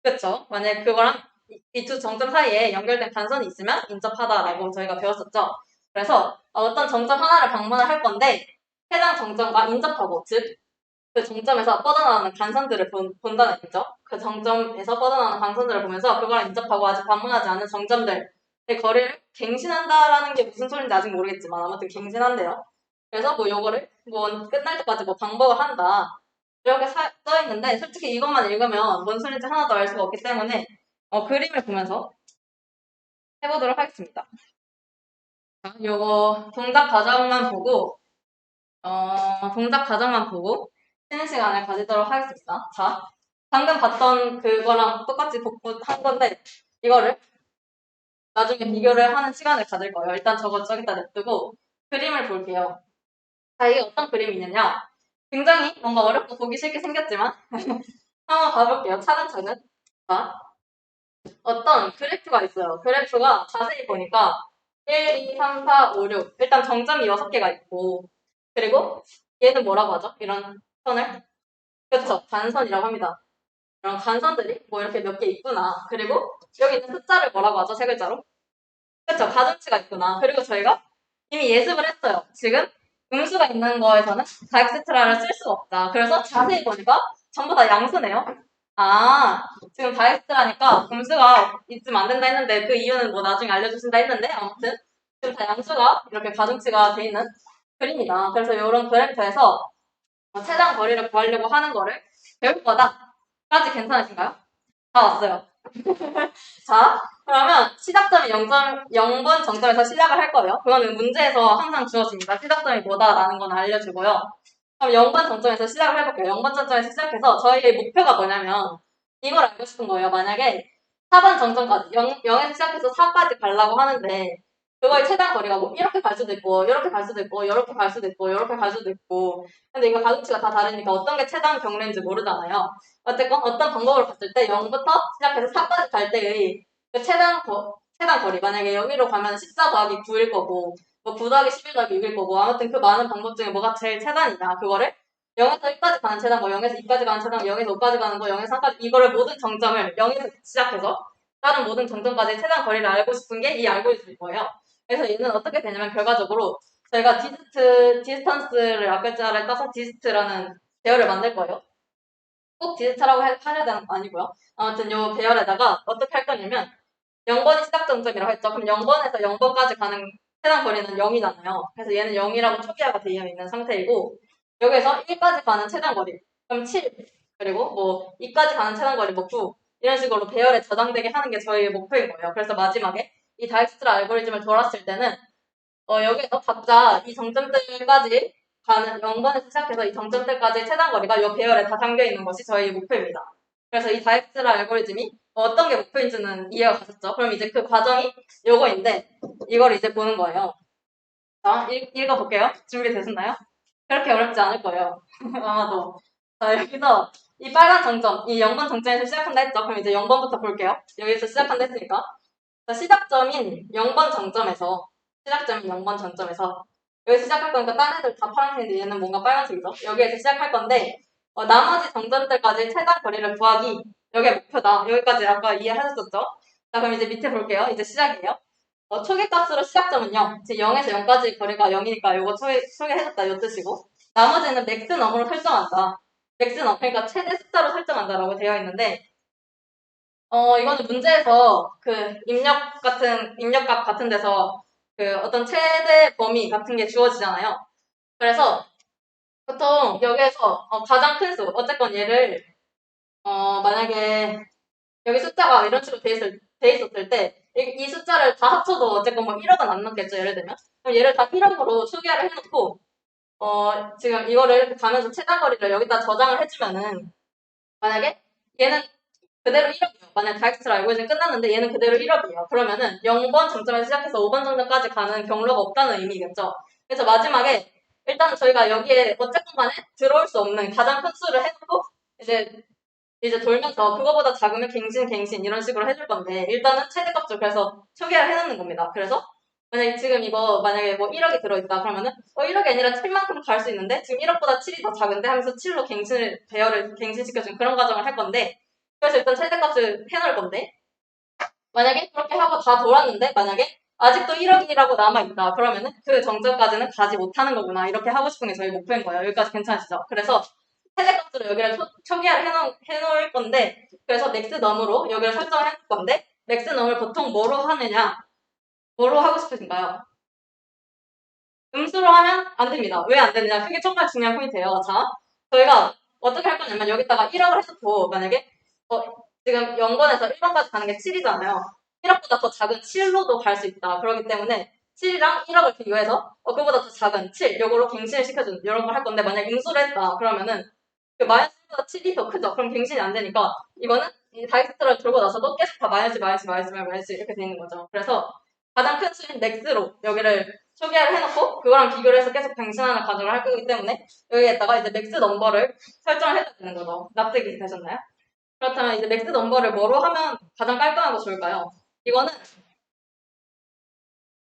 그렇죠. 만약에 그거랑 이 두 정점 사이에 연결된 단선이 있으면 인접하다라고 저희가 배웠었죠. 그래서 어떤 정점 하나를 방문을 할 건데 해당 정점과 인접하고 즉 그 정점에서 뻗어나오는 단선들을 본다는 얘기죠. 그 정점에서 뻗어나오는 단선들을 보면서 그거랑 인접하고 아직 방문하지 않은 정점들의 거리를 갱신한다라는 게 무슨 소리인지 아직 모르겠지만 아무튼 갱신한대요. 그래서 뭐 요거를 뭐 끝날 때까지 뭐 방법을 한다. 이렇게 써 있는데 솔직히 이것만 읽으면 뭔 소리인지 하나도 알 수가 없기 때문에 그림을 보면서 해보도록 하겠습니다. 자, 요거 동작 과정만 보고 쉬는 시간을 가지도록 하겠습니다. 자, 방금 봤던 그거랑 똑같이 복구한 건데 이거를 나중에 비교를 하는 시간을 가질 거예요. 일단 저거 저기다 냅두고 그림을 볼게요. 자, 이게 어떤 그림이냐면 굉장히 뭔가 어렵고 보기 싫게 생겼지만 한번 봐볼게요. 차근차근. 자, 어떤 그래프가 있어요. 그래프가 자세히 보니까 1, 2, 3, 4, 5, 6 일단 정점이 6개가 있고 그리고 얘는 뭐라고 하죠? 이런 선을? 그쵸. 단선이라고 합니다. 이런 단선들이 뭐 이렇게 몇 개 있구나. 그리고 여기 있는 숫자를 뭐라고 하죠? 세 글자로? 그쵸. 가중치가 있구나. 그리고 저희가 이미 예습을 했어요. 지금 음수가 있는 거에서는 다엑스트라를 쓸 수가 없다. 그래서 자세히 보니까 전부 다 양수네요. 아, 지금 다엑스트라니까 음수가 있으면 안 된다 했는데 그 이유는 뭐 나중에 알려주신다 했는데 아무튼 지금 다 양수가 이렇게 가중치가 돼 있는 그림이다. 그래서 이런 그래프에서 최단 거리를 구하려고 하는 거를 배울 거다까지 괜찮으신가요? 다 왔어요. 자, 그러면 시작점이 0번 정점에서 시작을 할 거예요. 그거는 문제에서 항상 주어집니다. 시작점이 뭐다라는 건 알려주고요. 그럼 0번 정점에서 시작을 해볼게요. 0번 정점에서 시작해서 저희의 목표가 뭐냐면 이걸 알고 싶은 거예요. 만약에 4번 정점까지 0에서 시작해서 4까지 가려고 하는데 그거의 최단 거리가 뭐 이렇게 갈 수도 있고 이렇게 갈 수도 있고 이렇게 갈 수도 있고 이렇게 갈 수도 있고 근데 이거 가중치가 다 다르니까 어떤 게 최단 경로인지 모르잖아요. 어쨌건 어떤 방법을 봤을 때 0부터 시작해서 4까지 갈 때의 그 최단 거리 만약에 여기로 가면 14 더하기 9일 거고 뭐 9 더하기 11 더하기 6일 거고 아무튼 그 많은 방법 중에 뭐가 제일 최단이냐 그거를 0에서 1까지 가는 최단 거 0에서 2까지 가는 최단 거 0에서 5까지 가는 거 0에서 3까지 이거를 모든 정점을 0에서 시작해서 다른 모든 정점까지 최단 거리를 알고 싶은 게 이 알고리즘일 거예요. 그래서 얘는 어떻게 되냐면 결과적으로 저희가 디스턴스를 앞 글자를 따서 디스트라는 배열을 만들 거예요. 꼭 디스트라고 하셔야 되는 거 아니고요. 아무튼 요 배열에다가 어떻게 할 거냐면 0번이 시작 정점이라고 했죠. 그럼 0번에서 0번까지 가는 최단 거리는 0이잖아요. 그래서 얘는 0이라고 초기화가 되어 있는 상태이고 여기에서 1까지 가는 최단 거리 그럼 7 그리고 뭐 2까지 가는 최단 거리 뭐 9 이런 식으로 배열에 저장되게 하는 게 저희의 목표인 거예요. 그래서 마지막에 이 다익스트라 알고리즘을 돌았을 때는 여기서 각자 이 정점들까지 가는 0번에서 시작해서 이 정점들까지 최단 거리가 이 배열에 다 담겨 있는 것이 저희의 목표입니다. 그래서 이 다이엑스라 알고리즘이 어떤 게 목표인지는 이해가 가셨죠? 그럼 이제 그 과정이 요거인데 이걸 이제 보는 거예요. 자, 읽어볼게요. 준비되셨나요? 그렇게 어렵지 않을 거예요. 아마도. 자, 여기서 이 빨간 정점, 이 0번 정점에서 시작한다 했죠? 그럼 이제 0번부터 볼게요. 여기서 시작한다 했으니까. 자, 시작점인 0번 정점에서 시작점인 0번 정점에서 여기서 시작할 거니까 딴 애들 다 파란색인데 얘는 뭔가 빨간색이죠? 여기에서 시작할 건데 나머지 정점들까지 최단 거리를 구하기 여기가 목표다. 여기까지 아까 이해하셨었죠? 자 그럼 이제 밑에 볼게요. 이제 시작이에요. 초기값으로 시작점은 0. 즉 0에서 0까지 거리가 0이니까 이거 소개해줬다 이 뜻이고 나머지는 맥스 넘으로 설정한다. 맥스 넘 그러니까 최대 숫자로 설정한다라고 되어 있는데 이거는 문제에서 그 입력값 같은 데서 그 어떤 최대 범위 같은 게 주어지잖아요. 그래서 보통 여기에서 가장 큰 수, 어쨌건 얘를 만약에 여기 숫자가 이런 식으로 돼 있었을 때 이 숫자를 다 합쳐도 어쨌건 뭐 1억은 안 넘겠죠, 예를 들면. 그럼 얘를 다 1억으로 초기화를 해놓고 지금 이거를 이렇게 가면서 최단거리를 여기다 저장을 해주면은, 만약에 얘는 그대로 1업이에요. 만약 다이렉트로 알고 이제 끝났는데 얘는 그대로 1업이에요. 그러면은 0번 정점에서 시작해서 5번 정점까지 가는 경로가 없다는 의미겠죠. 그래서 마지막에 일단 저희가 여기에 어쨌건 간에 들어올 수 없는 가장 큰 수를 해놓고 이제 돌면서 그거보다 작으면 갱신 이런 식으로 해줄 건데 일단은 최대값을 그래서 초기화를 해놓는 겁니다. 그래서 만약에 지금 이거 만약에 뭐 1억이 들어있다 그러면은 1억이 아니라 7만큼 갈 수 있는데 지금 1억보다 7이 더 작은데 하면서 7로 배열을 갱신시켜주는 그런 과정을 할 건데 그래서 일단 최대값을 해놓을 건데 만약에 그렇게 하고 다 돌았는데 만약에 아직도 1억이라고 남아있다 그러면은 그 정점까지는 가지 못하는 거구나 이렇게 하고 싶은 게 저희 목표인 거예요. 여기까지 괜찮으시죠? 그래서 최대값으로 여기를 초기화를 해놓을 건데 그래서 맥스 넘으로 여기를 설정을 해놓을 건데 맥스 넘을 보통 뭐로 하느냐 뭐로 하고 싶으신가요? 음수로 하면 안 됩니다. 왜 안 되느냐? 그게 정말 중요한 포인트예요. 자, 저희가 어떻게 할 거냐면 여기다가 1억을 해놓고 만약에 지금 0번에서 1번까지 가는 게 7이잖아요. 1억보다 더 작은 7로도 갈 수 있다. 그렇기 때문에 7이랑 1억을 비교해서 그거보다 더 작은 7 요걸로 갱신을 시켜주는 이런 걸 할 건데 만약 음수를 했다 그러면은 그 마이너스보다 7이 더 크죠. 그럼 갱신이 안 되니까 이거는 이 다이렉트를 돌고 나서도 계속 다 마이너스 이렇게 되는 거죠. 그래서 가장 큰 수인 넥스로 여기를 초기화를 해놓고 그거랑 비교를 해서 계속 갱신하는 과정을 할 거기 때문에 여기에다가 이제 맥스 넘버를 설정을 해야 되는 거죠. 납득이 되셨나요? 그렇다면 이제 맥스 넘버를 뭐로 하면 가장 깔끔하고 좋을까요? 이거는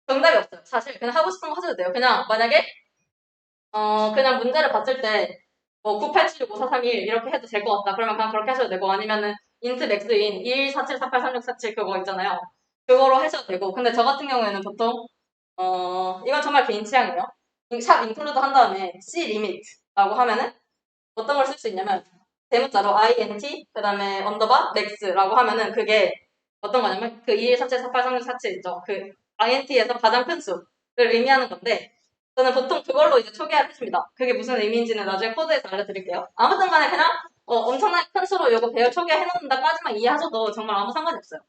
정답이 없어요. 사실 그냥 하고 싶은 거 하셔도 돼요. 그냥 만약에 그냥 문제를 봤을 때 뭐 98765431 이렇게 해도 될 것 같다. 그러면 그냥 그렇게 하셔도 되고 아니면은 인트 맥스인 2147483647 그거 있잖아요. 그거로 하셔도 되고 근데 저 같은 경우에는 보통 이건 정말 개인 취향이에요. 샵 인클루드 한 다음에 C 리미트라고 하면은 어떤 걸 쓸 수 있냐면 대문자로 int 그다음에 언더바 max라고 하면은 그게 어떤 거냐면 그 2147483647 있죠. 그 int에서 가장 큰 수를 의미하는 건데 저는 보통 그걸로 이제 초기화를 해줍니다. 그게 무슨 의미인지는 나중에 코드에서 알려드릴게요. 아무튼 간에 그냥 엄청나게 큰 수로 이거 배열 초기화 해놓는다까지만 이해하셔도 정말 아무 상관이 없어요.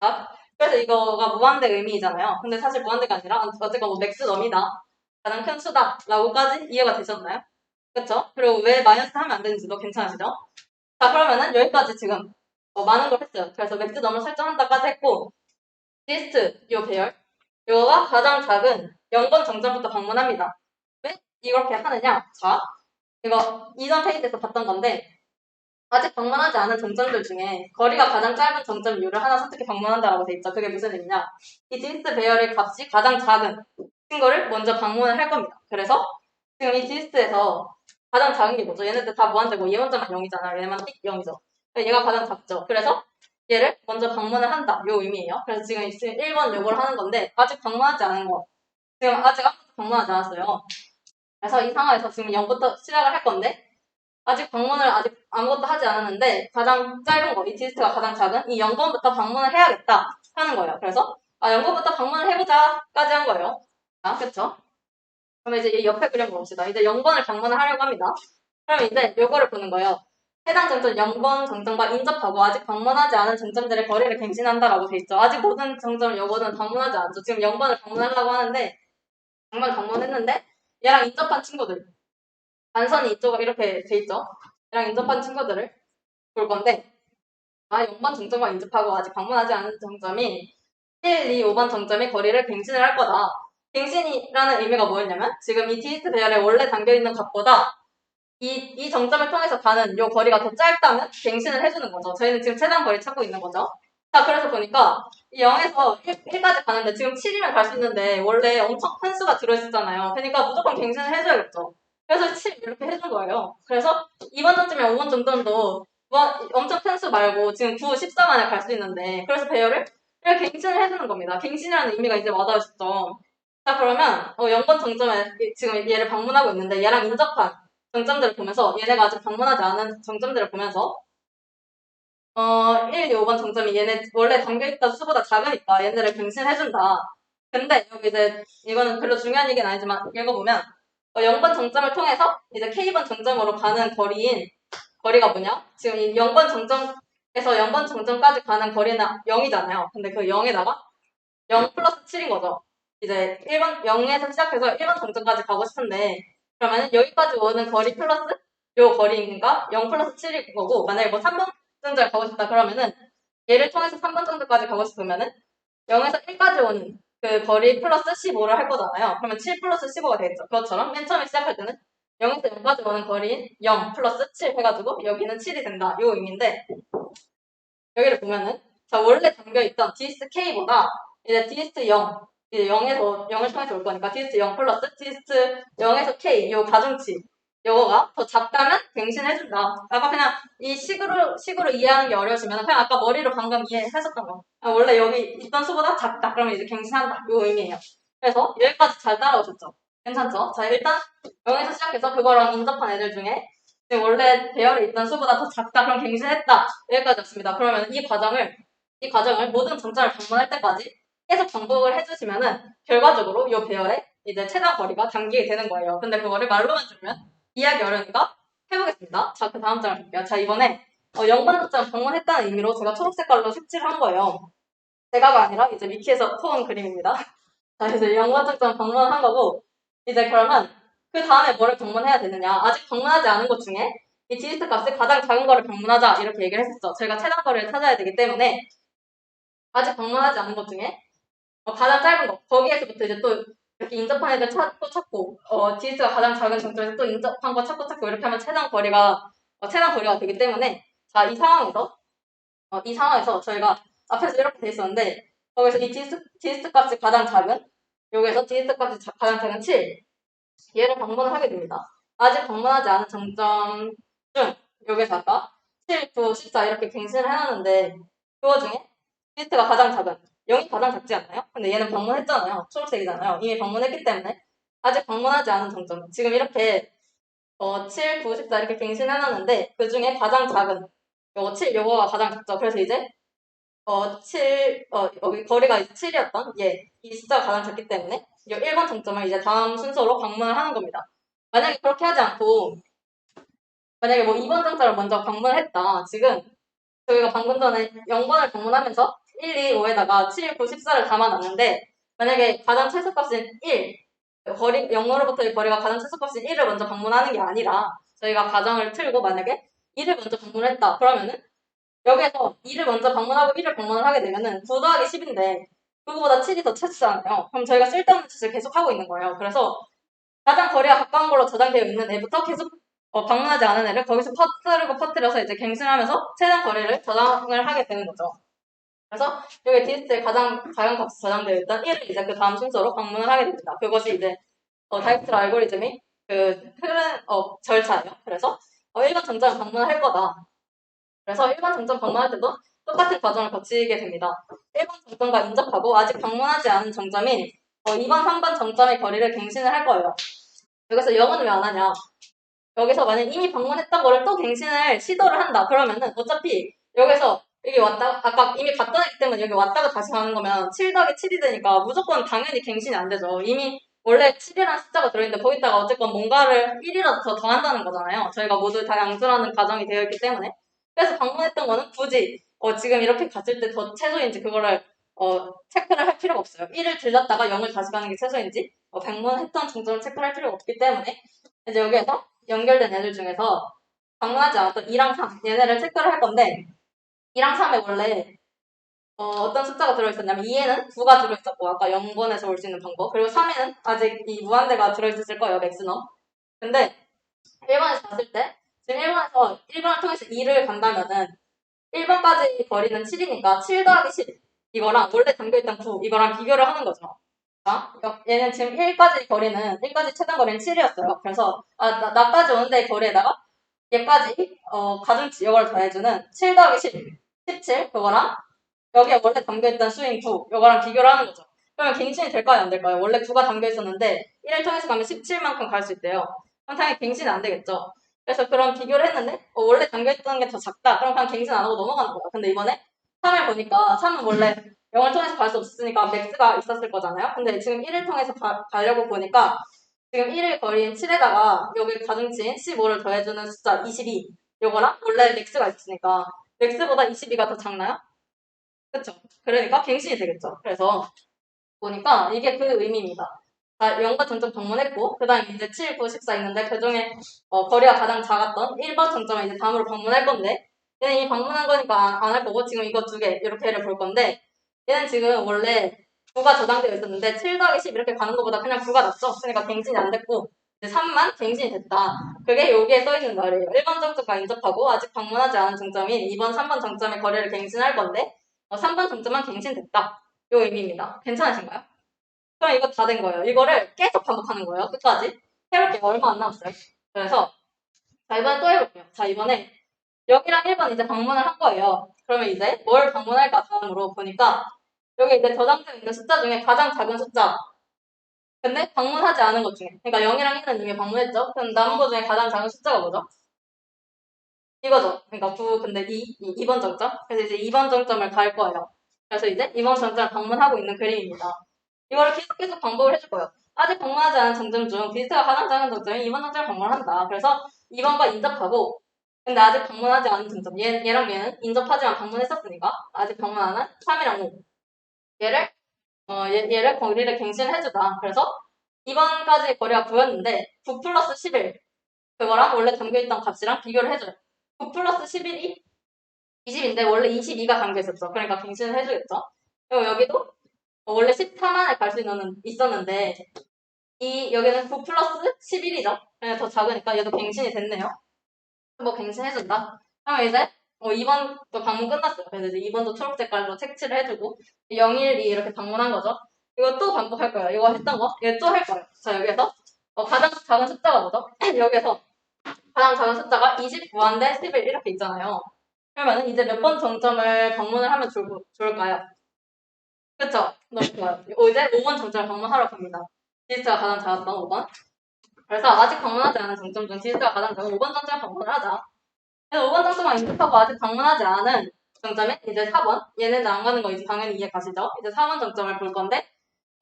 아? 그래서 이거가 무한대 의미이잖아요. 근데 사실 무한대가 아니라 어쨌건 뭐 맥스 넘이다. 가장 큰 수다. 라고까지 이해가 되셨나요? 그쵸? 그리고 왜 마이너스 하면 안 되는지도 괜찮으시죠? 자, 그러면은 여기까지 지금 많은 걸 했어요. 그래서 맥스 넘을 설정한다까지 했고 리스트, 요 배열 요거가 가장 작은 0번 정점부터 방문합니다. 왜 이렇게 하느냐? 자, 이거 이전 페이지에서 봤던 건데 아직 방문하지 않은 정점들 중에 거리가 가장 짧은 정점 U를 하나 선택해 방문한다라고 돼 있죠. 그게 무슨 의미냐? 이 디스트 배열의 값이 가장 작은 친구를 먼저 방문을 할 겁니다. 그래서 지금 이 디스트에서 가장 작은 게 뭐죠? 얘네들 다 무한대고 얘 혼자만 0이잖아요. 얘만 띡 0이죠. 얘가 가장 작죠. 그래서 얘를 먼저 방문을 한다. 요 의미예요. 그래서 지금 1번 요걸 하는 건데 아직 방문하지 않은 거. 지금 아직 아무것도 방문하지 않았어요. 그래서 이 상황에서 지금 0부터 시작을 할 건데 아직 방문을 아직 아무것도 하지 않았는데 가장 짧은 거, 이 디스트가 가장 작은 이 0번부터 방문을 해야겠다 하는 거예요. 그래서 0번부터 방문을 해보자까지 한 거예요. 그쵸? 그럼 이제 이 옆에 그림 봅시다. 이제 0번을 방문을 하려고 합니다. 그럼 이제 요거를 보는 거예요. 해당 정점 0번 정점과 인접하고 아직 방문하지 않은 정점들의 거리를 갱신한다라고 돼 있죠. 아직 모든 정점을 요거는 방문하지 않죠. 지금 0번을 방문하려고 하는데 정말 방문했는데 얘랑 인접한 친구들 단선이 이쪽 이렇게 돼 있죠. 얘랑 인접한 친구들을 볼 건데 0번 정점과 인접하고 아직 방문하지 않은 정점인 1, 2, 5번 정점이 거리를 갱신을 할 거다. 갱신이라는 의미가 뭐였냐면 지금 이 디스트 배열에 원래 담겨있는 값보다 이 정점을 통해서 가는 요 거리가 더 짧다면 갱신을 해주는 거죠. 저희는 지금 최단 거리 찾고 있는 거죠. 자, 그래서 보니까 이 0에서 1까지 가는데 지금 7이면 갈 수 있는데 원래 엄청 큰 수가 들어있었잖아요. 그러니까 무조건 갱신을 해줘야겠죠. 그래서 7 이렇게 해준 거예요. 그래서 2번 정점이랑 5번 정점도 엄청 큰 수 말고 지금 9, 14만에 갈 수 있는데 그래서 배열을 이렇게 갱신을 해주는 겁니다. 갱신이라는 의미가 이제 와닿으셨죠. 자, 그러면 0번 정점에 지금 얘를 방문하고 있는데 얘랑 인접한 정점들을 보면서 얘네가 아직 방문하지 않은 정점들을 보면서 1, 2, 5번 정점이 얘네 원래 담겨있던 수보다 작으니까 얘네를 갱신해준다. 근데 여기 이제 이거는 별로 중요한 얘기는 아니지만 읽어보면 0번 정점을 통해서 이제 K번 정점으로 가는 거리가 뭐냐? 지금 이 0번 정점에서 0번 정점까지 가는 거리는 0이잖아요. 근데 그 0에다가 0 플러스 7인 거죠. 이제 1번 0에서 시작해서 1번 정점까지 가고 싶은데 그러면 여기까지 오는 거리 플러스 요 거리인가 0 플러스 7일 거고, 만약에 뭐 3번 정도를 가고 싶다 그러면은 얘를 통해서 3번 정도까지 가고 싶으면은 0에서 1까지 오는 그 거리 플러스 15를 할 거잖아요. 그러면 7 플러스 15가 되겠죠. 그것처럼 맨 처음에 시작할 때는 0에서 0까지 오는 거리인 0 플러스 7 해가지고 여기는 7이 된다. 요 의미인데, 여기를 보면은 자, 원래 담겨있던 디스트 K보다 이제 디스트 0, 이제 0에서 0을 통해서 올 거니까 디스트 0 플러스 디스트 0에서 K 요 가중치 요거가 더 작다면 갱신해준다. 아까 그냥 이 식으로 이해하는 게 어려우시면 그냥 아까 머리로 방금 이해했었던 거. 원래 여기 있던 수보다 작다. 그러면 이제 갱신한다. 요 의미예요. 그래서 여기까지 잘 따라오셨죠? 괜찮죠? 자, 일단 0에서 시작해서 그거랑 인접한 애들 중에 지금 원래 배열에 있던 수보다 더 작다. 그럼 갱신했다. 여기까지 왔습니다. 그러면 이 과정을 모든 정자를 방문할 때까지 계속 반복을 해주시면은 결과적으로 이 배열에 이제 최단 거리가 담기게 되는 거예요. 근데 그거를 말로만 들으면 이해하기 어려우니까 해보겠습니다. 자, 그 다음 장을 볼게요. 자, 이번에 0번 극장 방문했다는 의미로 제가 초록 색깔로 색칠을 한 거예요. 제가가 아니라 이제 위키에서 퍼온 그림입니다. 자, 그래서 0번 극장 방문한 거고, 이제 그러면 그 다음에 뭐를 방문해야 되느냐. 아직 방문하지 않은 것 중에 이 디스트 값을 가장 작은 거를 방문하자 이렇게 얘기를 했었죠. 저희가 최단 거리를 찾아야 되기 때문에 아직 방문하지 않은 것 중에 가장 짧은 거, 거기에서부터 이제 또 이렇게 인접한 애들 찾고 디스트가 가장 작은 정점에서 또 인접한 거 찾고 이렇게 하면 최단 거리가 되기 때문에 자, 이 상황에서 저희가 앞에서 이렇게 돼 있었는데 거기서 이 디스트 값이 가장 작은 여기에서 디스트 값이 가장 작은 7 얘를 방문을 하게 됩니다. 아직 방문하지 않은 정점 중 여기서 아까 7, 9, 14 이렇게 갱신을 해놨는데 그거 중에 디스트가 가장 작은 0이 가장 작지 않나요? 근데 얘는 방문했잖아요. 초록색이잖아요. 이미 방문했기 때문에 아직 방문하지 않은 정점 지금 이렇게 7, 9, 14 이렇게 갱신해놨는데 그 중에 가장 작은 요거 7 요거가 가장 작죠. 그래서 이제 7 여기 거리가 7이었던 이 숫자가 가장 작기 때문에 이 1번 정점을 이제 다음 순서로 방문을 하는 겁니다. 만약에 그렇게 하지 않고 만약에 뭐 2번 정점을 먼저 방문을 했다. 지금 저희가 방금 전에 0번을 방문하면서 1, 2, 5에다가 7, 9, 14를 담아놨는데 만약에 가장 최소값인 1 0으로부터의 거리가 가장 최소값인 1을 먼저 방문하는 게 아니라 저희가 가정을 틀고 만약에 1을 먼저 방문했다. 그러면은 여기에서 2를 먼저 방문하고 1을 방문을 하게 되면은 9 더하기 10인데 그거보다 7이 더 최소잖아요. 그럼 저희가 쓸데없는 짓을 계속 하고 있는 거예요. 그래서 가장 거리가 가까운 걸로 저장되어 있는 애부터 계속 방문하지 않은 애를 거기서 퍼뜨려서 이제 갱신하면서 최단 거리를 저장을 하게 되는 거죠. 그래서 여기 디스트에 가장 작은 값이 저장되어 있던 1을 이제 그 다음 순서로 방문을 하게 됩니다. 그것이 이제 다이스트럴 알고리즘이 그 절차예요. 그래서 1번 정점을 방문을 할 거다. 그래서 1번 정점 방문할 때도 똑같은 과정을 거치게 됩니다. 1번 정점과 인접하고 아직 방문하지 않은 정점인 2번, 3번 정점의 거리를 갱신을 할 거예요. 여기서 0은 왜 안 하냐? 여기서 만약 이미 방문했던 거를 또 갱신을 시도를 한다. 그러면은 어차피 여기서 여기 왔다 아까 이미 갔던 애기 때문에 여기 왔다가 다시 가는 거면 7 더하기 7이 되니까 무조건 당연히 갱신이 안 되죠. 이미 원래 7이라는 숫자가 들어있는데 거기다가 어쨌건 뭔가를 1이라도 더 더한다는 거잖아요. 저희가 모두 다 양수라는 가정이 되어 있기 때문에. 그래서 방문했던 거는 굳이 지금 이렇게 갔을 때 더 최소인지 그거를 체크를 할 필요가 없어요. 1을 들렸다가 0을 다시 가는 게 최소인지 방문했던 중점을 체크를 할 필요가 없기 때문에 이제 여기에서 연결된 애들 중에서 방문하지 않았던 2랑 3 얘네를 체크를 할 건데 2랑 3에 원래 어떤 숫자가 들어있었냐면 2에는 9가 들어있었고 아까 0번에서 올 수 있는 방법 그리고 3에는 아직 이 무한대가 들어있었을 거예요. 맥스넘. 근데 1번에서 봤을 때 지금 1번을 통해서 2를 간다면은 1번까지 거리는 7이니까 7 더하기 10 이거랑 원래 담겨있던 9 이거랑 비교를 하는 거죠. 얘는 지금 1까지 최단 거리는 7이었어요. 그래서 나까지 오는 데 거리에다가 얘까지 가중치 이걸 더해주는 7 더하기 10 17 그거랑 여기에 원래 담겨있던 수인 9 이거랑 비교를 하는 거죠. 그러면 갱신이 될까요 안 될까요? 원래 9가 담겨있었는데 1을 통해서 가면 17만큼 갈 수 있대요. 그럼 당연히 갱신이 안 되겠죠. 그래서 그런 비교를 했는데 원래 담겨있던 게 더 작다. 그럼 그냥 갱신 안 하고 넘어가는 거예요. 근데 이번에 3을 보니까 3은 원래 0을 통해서 갈 수 없으니까 맥스가 있었을 거잖아요. 근데 지금 1을 통해서 가려고 보니까 지금 1일 거리인 7에다가 여기 가중치인 15를 더해주는 숫자 22 요거랑 원래 맥스가 있으니까 맥스보다 22가 더 작나요? 그쵸? 그러니까 갱신이 되겠죠. 그래서 보니까 이게 그 의미입니다. 0번 정점 방문했고, 그 다음에 이제 7, 9, 14 있는데, 그 중에, 거리가 가장 작았던 1번 정점을 이제 다음으로 방문할 건데, 얘는 이미 방문한 거니까 안 할 거고, 지금 이거 두 개, 이렇게를 볼 건데, 얘는 지금 원래 9가 저장되어 있었는데, 7 더하기 10 이렇게 가는 것보다 그냥 9가 낫죠? 그러니까 갱신이 안 됐고, 이제 3만 갱신이 됐다. 그게 여기에 써있는 말이에요. 1번 정점과 인접하고, 아직 방문하지 않은 정점인 2번, 3번 정점의 거리를 갱신할 건데, 3번 정점만 갱신됐다. 요 의미입니다. 괜찮으신가요? 그럼 이거 다 된 거예요. 이거를 계속 반복하는 거예요. 끝까지. 해볼게요. 얼마 안 남았어요. 그래서 자 이번에 또 해볼게요. 자 이번에 여기랑 1번 이제 방문을 한 거예요. 그러면 이제 뭘 방문할까 다음으로 보니까 여기 이제 저장되어 있는 숫자 중에 가장 작은 숫자 근데 방문하지 않은 것 중에 그러니까 0이랑 1은 이미 방문했죠. 그럼 남은 것 중에 가장 작은 숫자가 뭐죠? 이거죠. 그러니까 9 근데 2번 정점. 그래서 이제 2번 정점을 갈 거예요. 그래서 이제 2번 정점을 방문하고 있는 그림입니다. 이거를 계속 반복을 해줄 거예요. 아직 방문하지 않은 정점 중 비스트가 가장 작은 정점이 2번 정점을 방문한다. 그래서 2번과 인접하고 근데 아직 방문하지 않은 정점 얘랑 얘는 인접하지만 방문했었으니까 아직 방문 안 한 3이랑 5 얘를 얘를 거리를 갱신해주다. 그래서 2번까지 거리가 9였는데 9 플러스 11 그거랑 원래 담겨있던 값이랑 비교를 해줘요. 9 플러스 11이 20인데 원래 22가 담겨있었죠. 그러니까 갱신을 해주겠죠. 그리고 여기도 원래 14만에 갈 수 있었는데 여기는 9 플러스 11이죠. 그냥 더 작으니까 얘도 갱신이 됐네요. 뭐 갱신해준다. 그러면 이제 2번도 방문 끝났어요. 그래서 이제 2번도 초록 색깔로 색칠을 해주고 0, 1, 2 이렇게 방문한 거죠. 이거 또 반복할 거예요. 이거 했던 거 이거 또 할 거예요. 자 여기에서 가장 작은 숫자가 뭐죠? 여기에서 가장 작은 숫자가 29인데 11 이렇게 있잖아요. 그러면 이제 몇 번 정점을 방문을 하면 좋을까요? 그쵸? 너무 좋아요. 이제 5번 정점을 방문하러 갑니다. 디지트가 가장 작았던 5번. 그래서 아직 방문하지 않은 정점 중 디지트가 가장 작은 5번 정점을 방문을 하자. 그래서 5번 정점만 인식하고 아직 방문하지 않은 정점에 이제 4번. 얘는 안 가는 거 이제 당연히 이해 가시죠? 이제 4번 정점을 볼 건데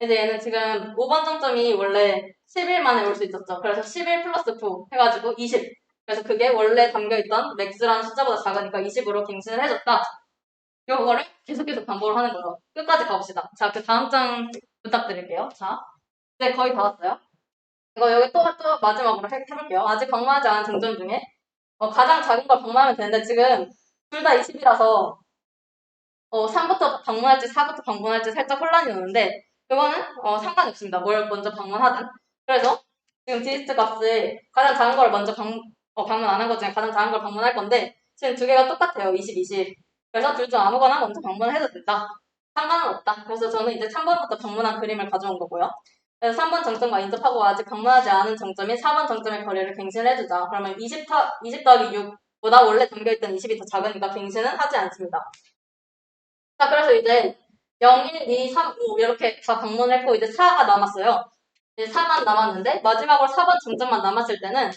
이제 얘는 지금 5번 정점이 원래 10일 만에 올 수 있었죠. 그래서 11 플러스 9 해가지고 20. 그래서 그게 원래 담겨있던 맥스라는 숫자보다 작으니까 20으로 갱신을 해줬다. 이거를 계속 반복을 하는 거죠. 끝까지 가봅시다. 자, 그 다음 장 부탁드릴게요. 자, 이제 거의 다 왔어요. 이거 여기 또 마지막으로 해볼게요. 아직 방문하지 않은 정점 중에 가장 작은 걸 방문하면 되는데 지금 둘 다 20이라서 3부터 방문할지 4부터 방문할지 살짝 혼란이 오는데 그거는 상관이 없습니다. 뭘 먼저 방문하든. 그래서 지금 디스트 값을 가장 작은 걸 먼저 방문 안 한 것 중에 가장 작은 걸 방문할 건데 지금 두 개가 똑같아요. 20, 20. 그래서 둘 중 아무거나 먼저 방문을 해도 된다. 상관은 없다. 그래서 저는 이제 3번부터 방문한 그림을 가져온 거고요. 그래서 3번 정점과 인접하고 아직 방문하지 않은 정점인 4번 정점의 거리를 갱신해주자. 그러면 20 더하기 6보다 원래 담겨있던 20이 더 작으니까 갱신은 하지 않습니다. 자, 그래서 이제 0, 1, 2, 3, 5 이렇게 다 방문했고 이제 4가 남았어요. 이제 4만 남았는데 마지막으로 4번 정점만 남았을 때는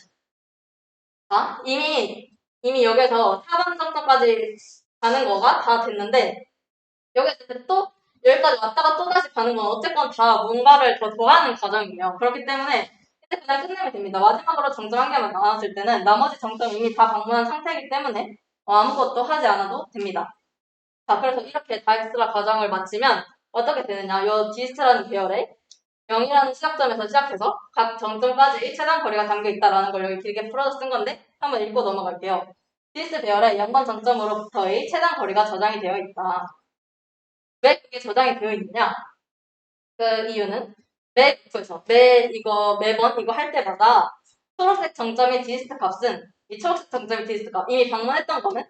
자, 이미 여기서 4번 정점까지 가는 거가 다 됐는데 여기서 또 여기까지 왔다가 또 다시 가는 건 어쨌건 다 뭔가를 더 더하는 과정이에요. 그렇기 때문에 이제 그냥 끝내면 됩니다. 마지막으로 정점 한 개만 나왔을 때는 나머지 정점 이미 다 방문한 상태이기 때문에 아무것도 하지 않아도 됩니다. 자, 그래서 이렇게 다엑스트라 과정을 마치면 어떻게 되느냐. 요 디스트라는 계열에 0이라는 시작점에서 시작해서 각 정점까지 최단 거리가 담겨 있다라는 걸 여기 길게 풀어서 쓴 건데 한번 읽고 넘어갈게요. 디스트 배열의 0번 정점으로부터의 최단 거리가 저장이 되어 있다. 왜 그게 저장이 되어 있느냐? 그 이유는 매번 이거 할 때마다 초록색 정점의 디스트 값은 이 초록색 정점의 디스트 값 이미 방문했던 거는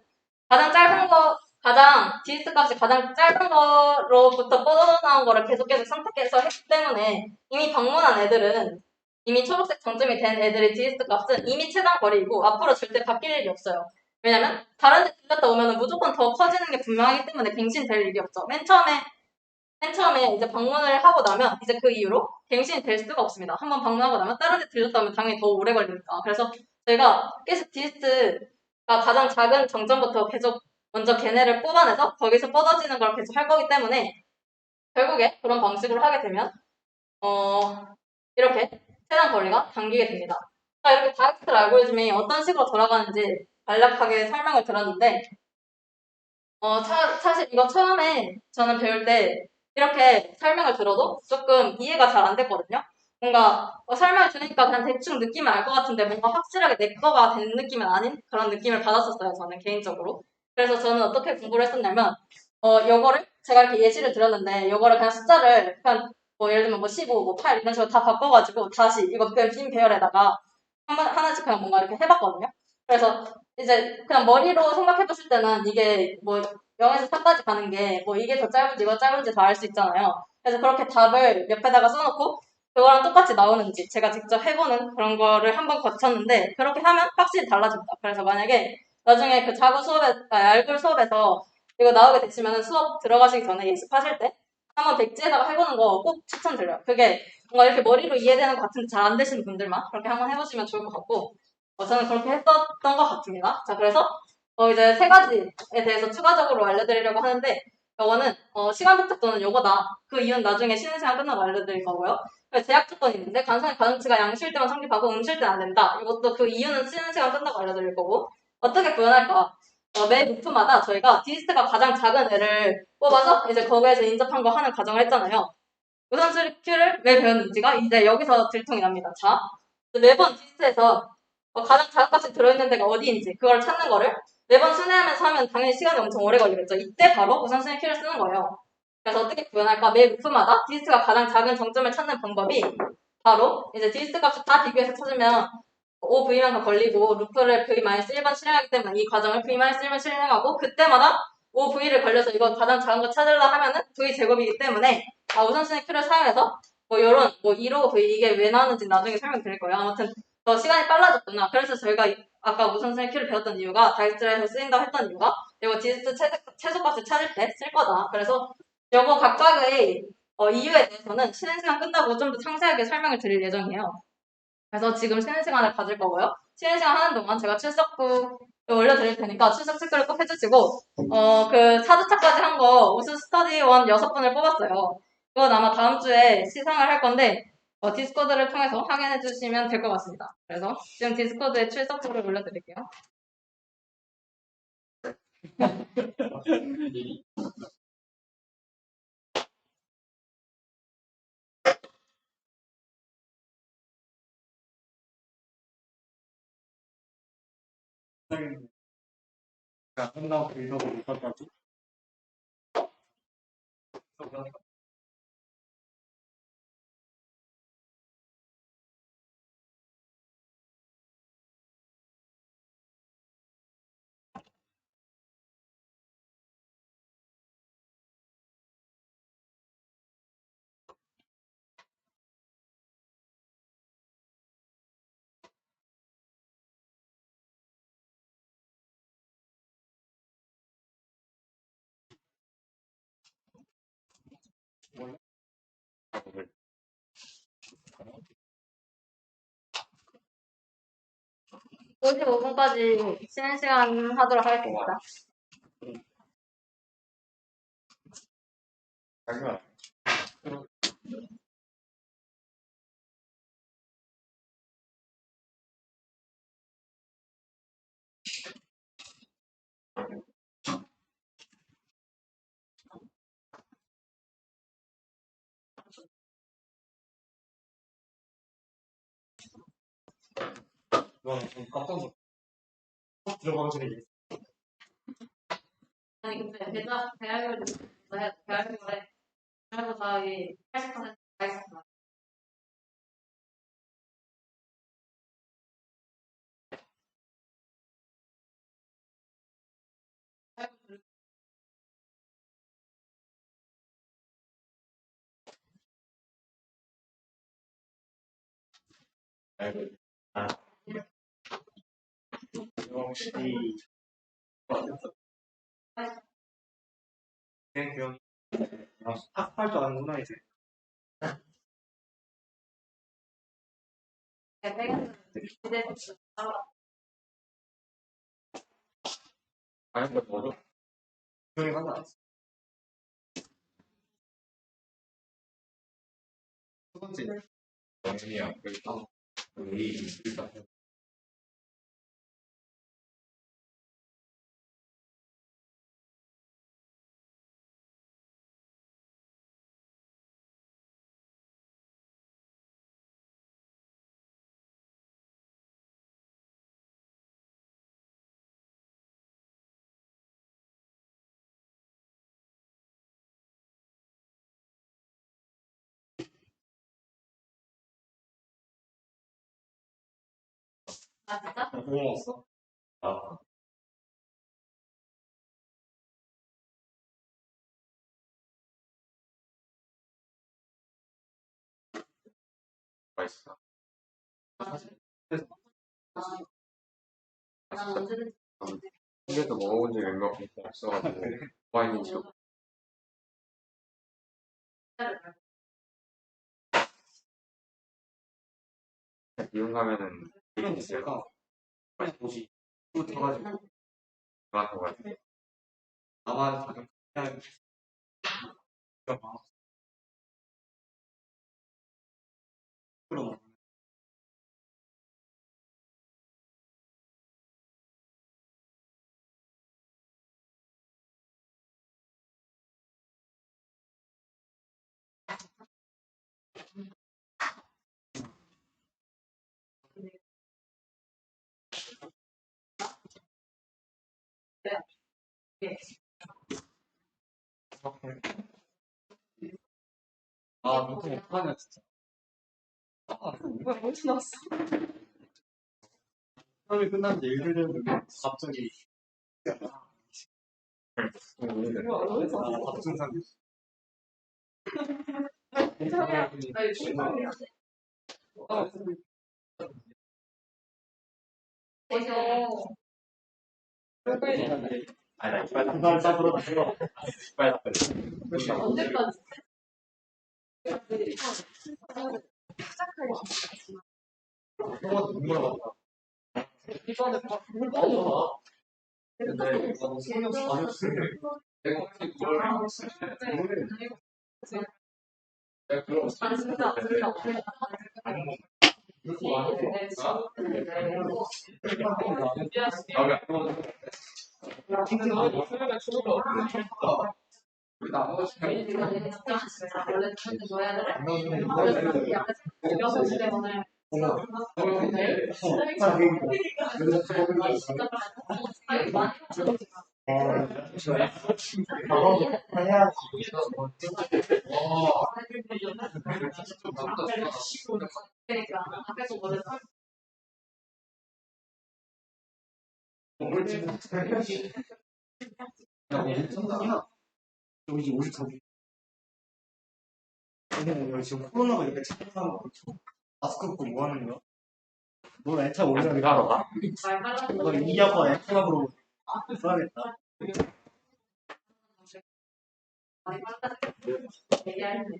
가장 디스트 값이 가장 짧은 거로부터 뻗어나온 거를 계속해서 선택해서 했기 때문에 이미 방문한 애들은 이미 초록색 정점이 된 애들의 디스트 값은 이미 최단 거리이고 앞으로 절대 바뀔 일이 없어요. 왜냐면 다른 데 들렸다 오면 무조건 더 커지는 게 분명하기 때문에 갱신될 일이 없죠. 맨 처음에 이제 방문을 하고 나면 이제 그 이후로 갱신이 될 수가 없습니다. 한번 방문하고 나면 다른 데 들렸다 오면 당연히 더 오래 걸리니까. 그래서 저희가 계속 디스트가 가장 작은 정점부터 계속 먼저 걔네를 뽑아내서 거기서 뻗어지는 걸 계속 할 거기 때문에 결국에 그런 방식으로 하게 되면 이렇게 최단 거리가 당기게 됩니다. 자, 이렇게 다이렉트 알고리즘이 어떤 식으로 돌아가는지 간략하게 설명을 드렸는데 사실 이거 처음에 저는 배울 때 이렇게 설명을 들어도 조금 이해가 잘 안 됐거든요. 뭔가 설명을 들으니까 그냥 대충 느낌을 알 것 같은데 뭔가 확실하게 내 거가 된 느낌은 아닌 그런 느낌을 받았었어요. 저는 개인적으로. 그래서 저는 어떻게 공부를 했었냐면 요거를 제가 이렇게 예시를 드렸는데 요거를 그냥 숫자를 그냥 뭐 예를 들면 뭐 15, 뭐 8 이런 식으로 다 바꿔가지고 다시 이거 그냥 빈 배열에다가 하나씩 그냥 뭔가 이렇게 해봤거든요. 그래서 이제 그냥 머리로 생각해보실 때는 이게 뭐 0에서 4까지 가는 게 뭐 이게 더 짧은지 이거 짧은지 다 알 수 있잖아요. 그래서 그렇게 답을 옆에다가 써놓고 그거랑 똑같이 나오는지 제가 직접 해보는 그런 거를 한번 거쳤는데 그렇게 하면 확실히 달라집니다. 그래서 만약에 나중에 그 자구 수업에, 알골 수업에서 이거 나오게 되시면 수업 들어가시기 전에 예습하실 때 한번 백지에다가 해보는 거 꼭 추천드려요. 그게 뭔가 이렇게 머리로 이해되는 것 같은데 잘 안 되시는 분들만 그렇게 한번 해보시면 좋을 것 같고 저는 그렇게 했었던 것 같습니다. 자, 그래서 이제 세 가지에 대해서 추가적으로 알려드리려고 하는데 이거는 시간 복잡도는 요거다. 그 이유는 나중에 쉬는 시간 끝나고 알려드릴 거고요. 제약 조건이 있는데 간선의 가중치가 양쉴 때만 성립하고 음쉴 때는 안 된다. 이것도 그 이유는 쉬는 시간 끝나고 알려드릴 거고 어떻게 구현할까? 매 부프마다 저희가 디스트가 가장 작은 애를 뽑아서 이제 거기에서 인접한 거 하는 과정을 했잖아요. 우선순위 큐를 왜 배웠는지가 이제 여기서 들통이 납니다. 자, 매번 디스트에서 가장 작은 값이 들어있는 데가 어디인지 그걸 찾는 거를 매번 순회하면서 하면 당연히 시간이 엄청 오래 걸리겠죠. 이때 바로 우선순위 큐를 쓰는 거예요. 그래서 어떻게 구현할까? 매 루프마다 디스트가 가장 작은 정점을 찾는 방법이 바로 이제 디스트 값을 다 비교해서 찾으면 OV만큼 걸리고 루프를 V-1번 실행하기 때문에 이 과정을 V-1번 실행하고 그때마다 OV를 걸려서 이거 가장 작은 거 찾으려 하면은 V 제곱이기 때문에 우선순위 큐를 사용해서 뭐 요런 뭐 1호 V 이게 왜 나오는지 나중에 설명드릴 거예요. 아무튼 더 시간이 빨라졌구나. 그래서 저희가 아까 우선순위 큐를 배웠던 이유가 다이스트라에서 쓰인다고 했던 이유가 이거 디스트 최소값을 찾을 때 쓸 거다. 그래서 요거 각각의 이유에 대해서는 쉬는 시간 끝나고 좀 더 상세하게 설명을 드릴 예정이에요. 그래서 지금 쉬는 시간을 가질 거고요. 쉬는 시간 하는 동안 제가 출석부 올려드릴 테니까 출석 체크를 꼭 해주시고 그 4주차까지 한 거 우수 스터디원 6분을 뽑았어요. 그건 아마 다음 주에 시상을 할 건데 디스코드를 통해서 확인해 주시면 될 것 같습니다. 그래서 지금 디스코드에 출석부를 올려드릴게요. 한다고 읽어도 못하다고 오 55분까지 쉬는 시간 하도록 하겠습니다. 잠시만. 이건 좀 깜짝 놀랐어. 들어가기 전에 아니 근데 대학을 대학보다 80%다 있었어. 알고. 아, 혹시 대형 학할 줄 아는구나 이제. 아는 거 뭐죠? 형이 하나. 첫 번째. 영준이야. 여기 방. 여기 일단 아, 진짜? 뭐 먹었어? 아, 맛있어. 사실 아, 난 언제든 한개도 먹어본 적이 얼마 없어가지고 와인인지도 미용 가면은 되게 있어요. 맛이 보시 또 들어가지고 저한테 가 나만 자격 그냥 그럼 네. 아 너무 못하냐 진짜. 아 뭐야, 언제 나왔어? 사람이 끝난 지 일주일 됐는데 갑자기 박준상 괜찮아요. 나 이거 출발이야. 그래서 아니 나 이빨 한발 싸들어 들어 이빨 언제까지? 물어봤다. 이번에 근데 이거 신경 안 했으면 내가 어떻게 그걸 내가 그걸 아, 진짜. 안 먹어. 이거 안 네, 먹어. 준비하시게. 아, 왜안 먹어? 우리 나머지 원래 저한테 줘야 돼. 안 넣어주는 거 6시 때문에. 그러니까 앞에서 원래 여기 54개. 왜냐면 지금 코로나가 이렇게 착각하는 거 마스크 벗고 뭐 하는 거야? 너 엔타 올려야 돼. 잘 빨라서 너 이학번 엔타으로 써야겠다. 많이 빨라서 얘기하는데.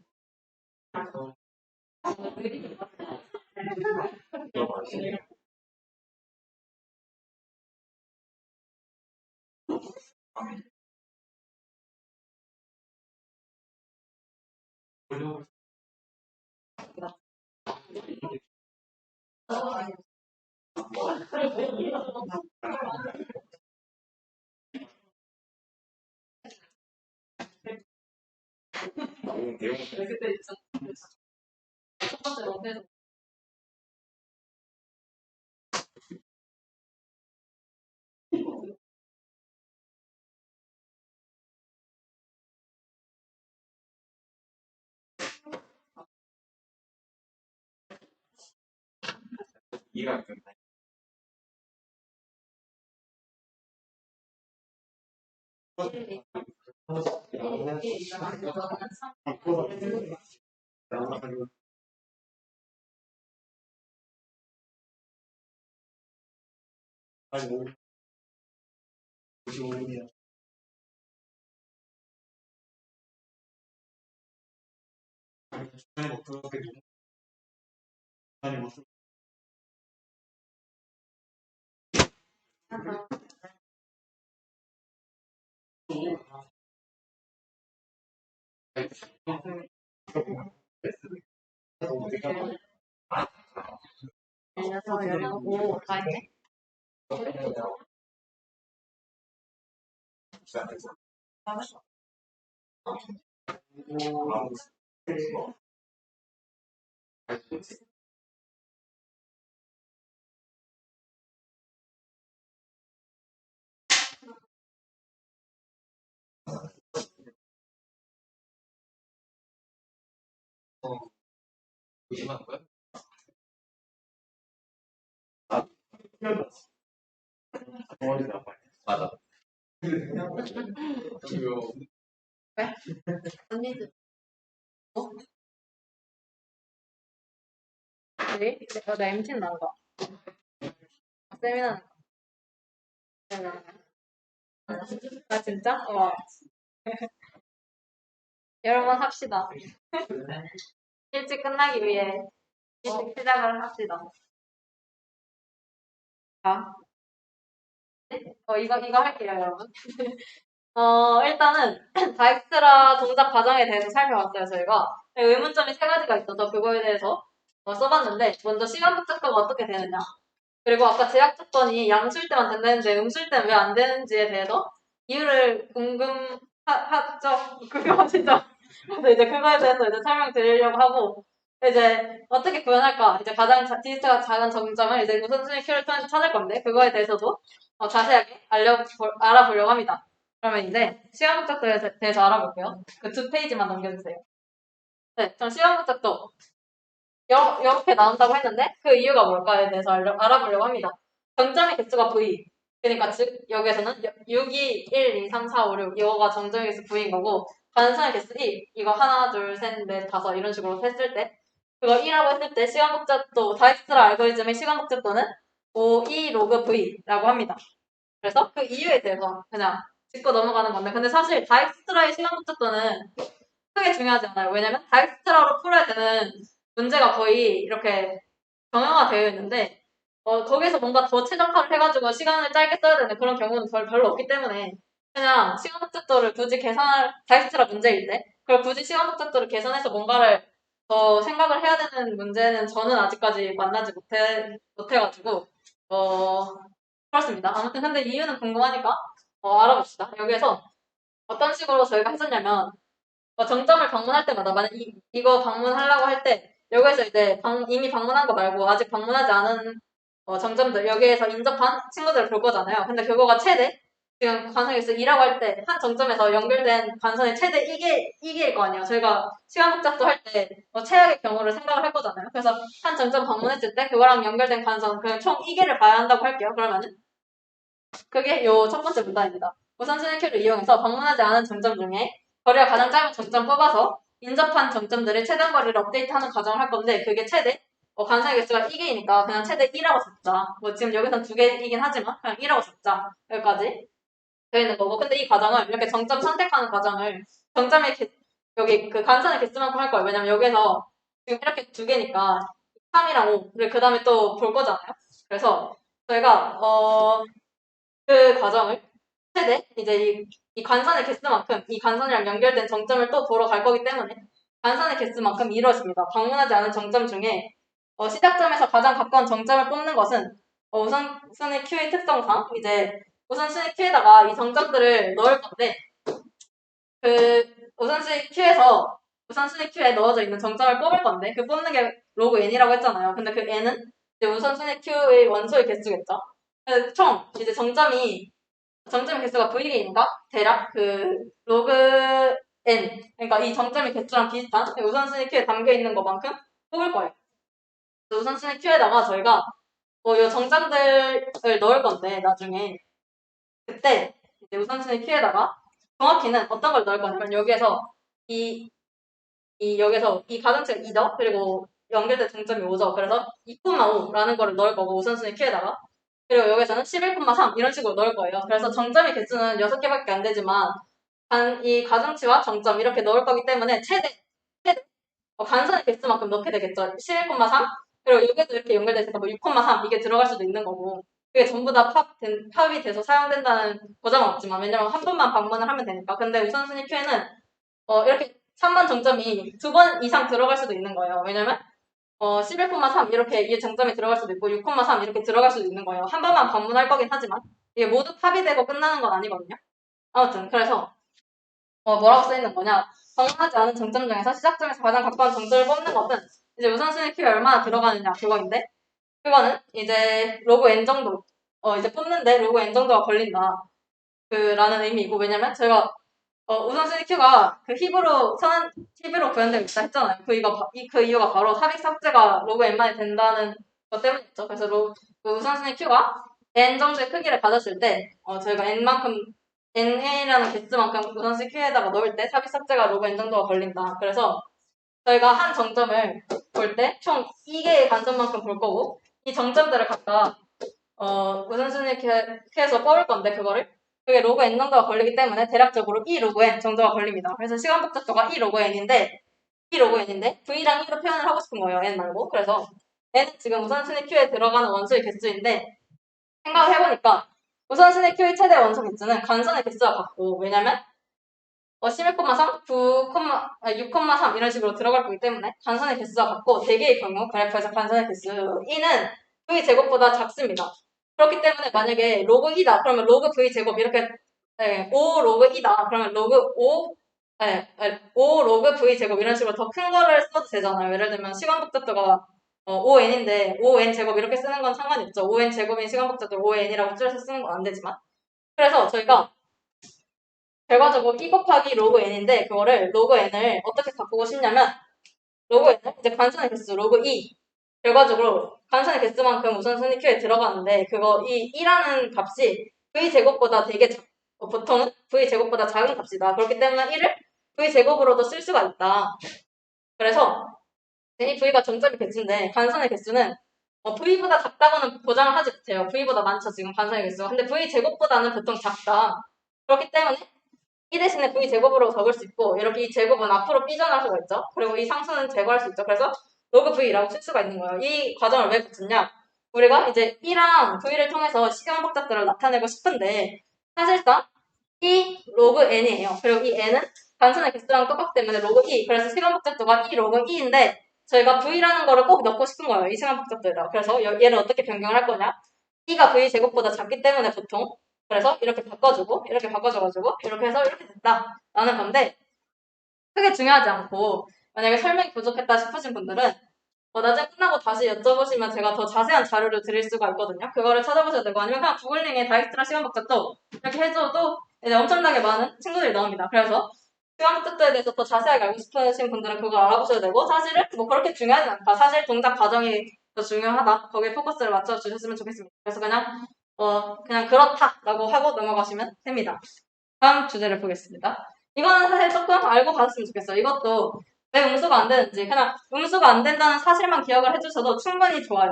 그때 있잖아. 첫 번째 런에서 이해가 안 된다. 아니, 55분이야. 아니, 못 들었게 아니, 못 들었게. 내려서 연락하고 다 했네. 의심한 거야? 덩어리다 말. 맞아. 언니들. 네? 나 MT는 안 가. 세미나는 가. 아, 진짜? 와. 여러분 합시다. 일찍 끝나기 위해 일찍 시작을 합시다. 자, 이거 할게요, 여러분. 일단은 다익스트라 동작 과정에 대해서 살펴봤어요, 저희가. 의문점이 세 가지가 있어서 그거에 대해서 써봤는데, 먼저 시간 복잡도가 어떻게 되느냐. 그리고 아까 제약 조건이 양수일 때만 된다는데 음수일 때는 왜 안 되는지에 대해서 이유를 궁금하죠? 궁금하시죠? 그래서 이제 그거에 대해서 이제 설명드리려고 하고, 이제 어떻게 구현할까? 이제 디스트가 작은 정점을 이제 우선순위 큐를 통해서 찾을 건데, 그거에 대해서도 자세하게 알아보려고 합니다. 그러면 이제 시간 복잡도에 대해서 알아볼게요. 그 2페이지만 넘겨주세요. 네, 전 시간 복잡도 이렇게 나온다고 했는데 그 이유가 뭘까에 대해서 알아보려고 합니다. 정점의 개수가 V. 그러니까 즉 여기에서는 6, 2, 1, 2, 3, 4, 5, 6 이거가 정점의 개수 V인 거고 반선의 개수 1 이거 하나, 둘, 셋, 넷, 다섯 이런 식으로 했을 때 그거 1라고 했을 때 시간 복잡도 다익스트라 알고리즘의 시간 복잡도는 5, 2 로그 V라고 합니다. 그래서 그 이유에 대해서 그냥 짚고 넘어가는 건데 근데 사실 다익스트라의 시간 복잡도는 크게 중요하지 않아요. 왜냐면 다익스트라로 풀어야 되는 문제가 거의 이렇게 정형화되어 있는데 거기서 뭔가 더 최적화를 해가지고 시간을 짧게 써야 되는 그런 경우는 별로 없기 때문에 그냥 시간 복잡도를 굳이 계산할 다익스트라 문제일 때 그걸 굳이 시간 복잡도를 계산해서 뭔가를 더 생각을 해야 되는 문제는 저는 아직까지 만나지 못해가지고 그렇습니다. 아무튼 근데 이유는 궁금하니까 알아봅시다. 여기에서 어떤 식으로 저희가 했었냐면 정점을 방문할 때마다 만약 이거 방문하려고 할 때 여기에서 이제 이미 방문한 거 말고 아직 방문하지 않은 정점들 여기에서 인접한 친구들을 볼 거잖아요. 근데 그거가 최대 지금 관성에서 2라고 할 때 한 정점에서 연결된 관성의 최대 이게일 거 아니에요. 저희가 시간 복잡도 할 때 최악의 경우를 생각을 할 거잖아요. 그래서 한 정점 방문했을 때 그거랑 연결된 관성 그냥 총 이게를 봐야 한다고 할게요. 그러면은 그게 요 첫 번째 문단입니다. 우선순위 큐를 이용해서 방문하지 않은 정점 중에 거리가 가장 짧은 정점 뽑아서 인접한 정점들의 최단 거리를 업데이트하는 과정을 할 건데 그게 최대 관성의 개수가 2개이니까 그냥 최대 2라고 잡자. 지금 여기선 2개이긴 하지만 그냥 2라고 잡자. 여기까지 되어 있는 거고 근데 이 과정을 이렇게 정점 선택하는 과정을 정점의 여기 그 간선의 개수만큼 할 거예요. 왜냐면 여기서 지금 이렇게 2개니까 3이랑 5. 그 다음에 또 볼 거잖아요. 그래서 저희가 그 과정을 최대 이제 이 관선의 개수만큼 이 관선이랑 연결된 정점을 또 보러 갈 거기 때문에 관선의 개수만큼 이루어집니다. 방문하지 않은 정점 중에 시작점에서 가장 가까운 정점을 뽑는 것은 우선순위 Q의 특성상 이제 우선순위 Q에다가 이 정점들을 넣을 건데 그 우선순위 Q에 넣어져 있는 정점을 뽑을 건데 그 뽑는 게 로그 n이라고 했잖아요. 근데 그 n은 이제 우선순위 Q의 원소의 개수겠죠. 그래서 총 이제 정점의 개수가 V개인가? 대략 그 로그 n 그러니까 이 정점의 개수랑 비슷한 우선순위 Q에 담겨 있는 것만큼 뽑을 거예요. 우선순위 Q에다가 저희가 이 정점들을 넣을 건데 나중에 그때 이제 우선순위 Q에다가 정확히는 어떤 걸 넣을 거냐면 여기에서 여기서 이 가정치가 2죠. 그리고 연결된 정점이 5죠. 그래서 2,5라는 거를 넣을 거고 우선순위 Q에다가 그리고 여기서는 11,3 이런 식으로 넣을 거예요. 그래서 정점의 개수는 6개밖에 안 되지만 이 가정치와 정점 이렇게 넣을 거기 때문에 최대 간선의 개수만큼 넣게 되겠죠. 11,3 그리고 여기도 이렇게 연결돼 있으니까 뭐 6,3 이게 들어갈 수도 있는 거고 그게 전부 다 팝이 돼서 사용된다는 보장은 없지만 왜냐면 한 번만 방문을 하면 되니까 근데 우선순위 Q에는 이렇게 3번 정점이 2번 이상 들어갈 수도 있는 거예요. 왜냐면 11,3 이렇게 이 정점에 들어갈 수도 있고 6,3 이렇게 들어갈 수도 있는 거예요. 한 번만 방문할 거긴 하지만 이게 모두 팝이 되고 끝나는 건 아니거든요. 아무튼 그래서 뭐라고 써있는 거냐 방문하지 않은 정점 중에서 시작점에서 가장 가까운 정점을 뽑는 것은 이제 우선순위 Q가 얼마나 들어가느냐 그거인데 그거는 이제 로그 n 정도 이제 뽑는데 로그 n 정도가 걸린다 라는 의미이고 왜냐면 저희가 우선순위 Q가 그 힙으로 구현되고 있다 했잖아요. 그 이유가 바로 삽입 삭제가 로그 n만이 된다는 그것 때문이죠. 그래서 그 우선순위 Q가 n 정도의 크기를 가졌을 때, 저희가 n만큼, na라는 개수만큼 우선순위 Q에다가 넣을 때 삽입 삭제가 로그 n 정도가 걸린다. 그래서 저희가 한 정점을 볼 때 총 2개의 관점만큼 볼 거고, 이 정점들을 각각, 우선순위 Q에서 뽑을 건데, 그게 로그 n 정도가 걸리기 때문에 대략적으로 2 로그 n 정도가 걸립니다. 그래서 시간 복잡도가 2 로그 n인데, V랑 E로 표현을 하고 싶은 거예요. N 말고. 그래서 N은 지금 우선순위 Q에 들어가는 원소의 개수인데 생각을 해보니까 우선순위 Q의 최대 원소 개수는 간선의 개수와 같고 왜냐면 11,3, 6,3 이런 식으로 들어갈 거기 때문에 간선의 개수와 같고 대개의 경우 그래프에서 간선의 개수 E는 V 제곱보다 작습니다. 그렇기 때문에 만약에 로그 2다 그러면 로그 V 제곱 이렇게 5 로그 2다 그러면 로그 5 5 로그 V 제곱 이런 식으로 더 큰 거를 써도 되잖아요. 예를 들면 시간 복잡도가 5n인데 5n 제곱 이렇게 쓰는 건 상관이 없죠. 5n 제곱인 시간 복잡도 5n이라고 줄여서 쓰는 건 안 되지만 그래서 저희가 결과적으로 2 곱하기 로그 n인데 그거를 로그 n을 어떻게 바꾸고 싶냐면 로그 n을 이제 관선의 개수 로그 2 결과적으로 관선의 개수만큼 우선순위 Q에 들어가는데 그거 이 2라는 값이 V 제곱보다 되게 보통은 V 제곱보다 작은 값이다. 그렇기 때문에 1을 V 제곱으로도 쓸 수가 있다. 그래서 이 V가 정점이 개수인데 관선의 개수는 V보다 작다고는 보장을 하지 못해요. V보다 많죠 지금 관선의 개수가. 근데 V 제곱보다는 보통 작다. 그렇기 때문에 이 대신에 V 제곱으로 적을 수 있고 이렇게 이 제곱은 앞으로 삐져나갈 수가 있죠. 그리고 이 상수는 제거할 수 있죠. 그래서 로그 V라고 쓸 수가 있는 거예요. 이 과정을 왜 붙였냐? 우리가 이제 E랑 V를 통해서 시간 복잡들을 나타내고 싶은데 사실상 E 로그 N이에요. 그리고 이 N은 단순의 개수랑 똑같기 때문에 로그 E. 그래서 시간 복잡도가 E 로그 E인데 저희가 V라는 거를 꼭 넣고 싶은 거예요. 이 시간 복잡도에다. 그래서 얘를 어떻게 변경을 할 거냐? E가 V 제곱보다 작기 때문에 보통 그래서 이렇게 바꿔주고 이렇게 바꿔줘가지고 이렇게 해서 이렇게 됐다라는 건데 크게 중요하지 않고 만약에 설명이 부족했다 싶으신 분들은 나중에 끝나고 다시 여쭤보시면 제가 더 자세한 자료를 드릴 수가 있거든요. 그거를 찾아보셔도 되고 아니면 그냥 구글링에 다익스트라 시간 복잡도 이렇게 해줘도 이제 엄청나게 많은 친구들이 나옵니다. 그래서 시간 복잡도에 대해서 더 자세하게 알고 싶으신 분들은 그걸 알아보셔도 되고 사실은 뭐 그렇게 중요하지 않다. 사실 동작 과정이 더 중요하다. 거기에 포커스를 맞춰주셨으면 좋겠습니다. 그래서 그냥 그렇다라고 하고 넘어가시면 됩니다. 다음 주제를 보겠습니다. 이거는 사실 조금 알고 가셨으면 좋겠어요. 이것도 왜 음수가 안 되는지 그냥 음수가 안 된다는 사실만 기억을 해주셔도 충분히 좋아요.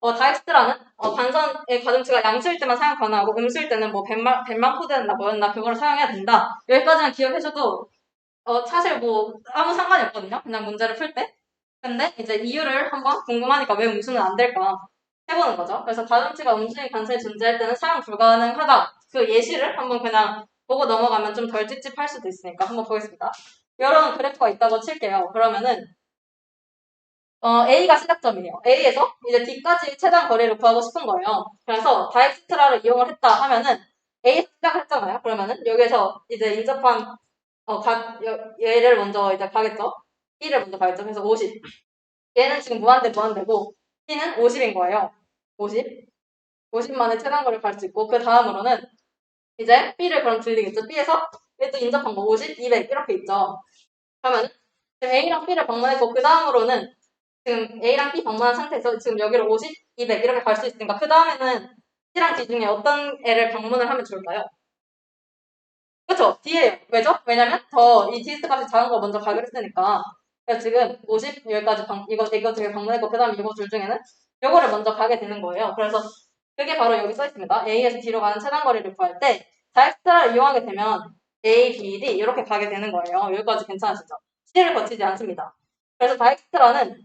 다익스트라는 반선의 가중치가 양수일 때만 사용 가능하고 음수일 때는 뭐 100만 포드였나 뭐였나 그걸 사용해야 된다. 여기까지만 기억해줘도 사실 뭐 아무 상관이 없거든요. 그냥 문제를 풀 때. 근데 이제 이유를 한번 궁금하니까 왜 음수는 안 될까 해보는 거죠. 그래서 가중치가 음수인 관성이 존재할 때는 사용 불가능하다. 그 예시를 한번 그냥 보고 넘어가면 좀 덜 찝찝할 수도 있으니까 한번 보겠습니다. 이런 그래프가 있다고 칠게요. 그러면은 A가 시작점이에요. A에서 이제 D까지 최단 거리를 구하고 싶은 거예요. 그래서 다익스트라를 이용을 했다 하면은 A에서 시작을 했잖아요. 그러면은 여기에서 이제 인접한 얘를 먼저 이제 가겠죠. B를 먼저 가겠죠. 그래서 50. 얘는 지금 무한대고 B는 50인 거예요. 50. 50만의 최단 거리를 갈 수 있고 그 다음으로는 이제 B를 그럼 들리겠죠. B에서 얘도 인접한 거 50, 200 이렇게 있죠. 그러면 A랑 B를 방문했고 그 다음으로는 지금 A랑 B 방문한 상태에서 지금 여기를 50, 200 이렇게 갈 수 있으니까 그 다음에는 C랑 D 중에 어떤 애를 방문을 하면 좋을까요? 그쵸? D예요. 왜죠? 왜냐면 이 디스트 값이 작은 거 먼저 가기로 했으니까 그래서 지금 50 여기까지 이거 되게 방문했고 그 다음 이거 둘 중에는 요거를 먼저 가게 되는 거예요. 그래서 그게 바로 여기 써 있습니다. A에서 D로 가는 최단 거리를 구할 때 다익스트라를 이용하게 되면 A, B, D 이렇게 가게 되는 거예요. 여기까지 괜찮으시죠? C를 거치지 않습니다. 그래서 다익스트라는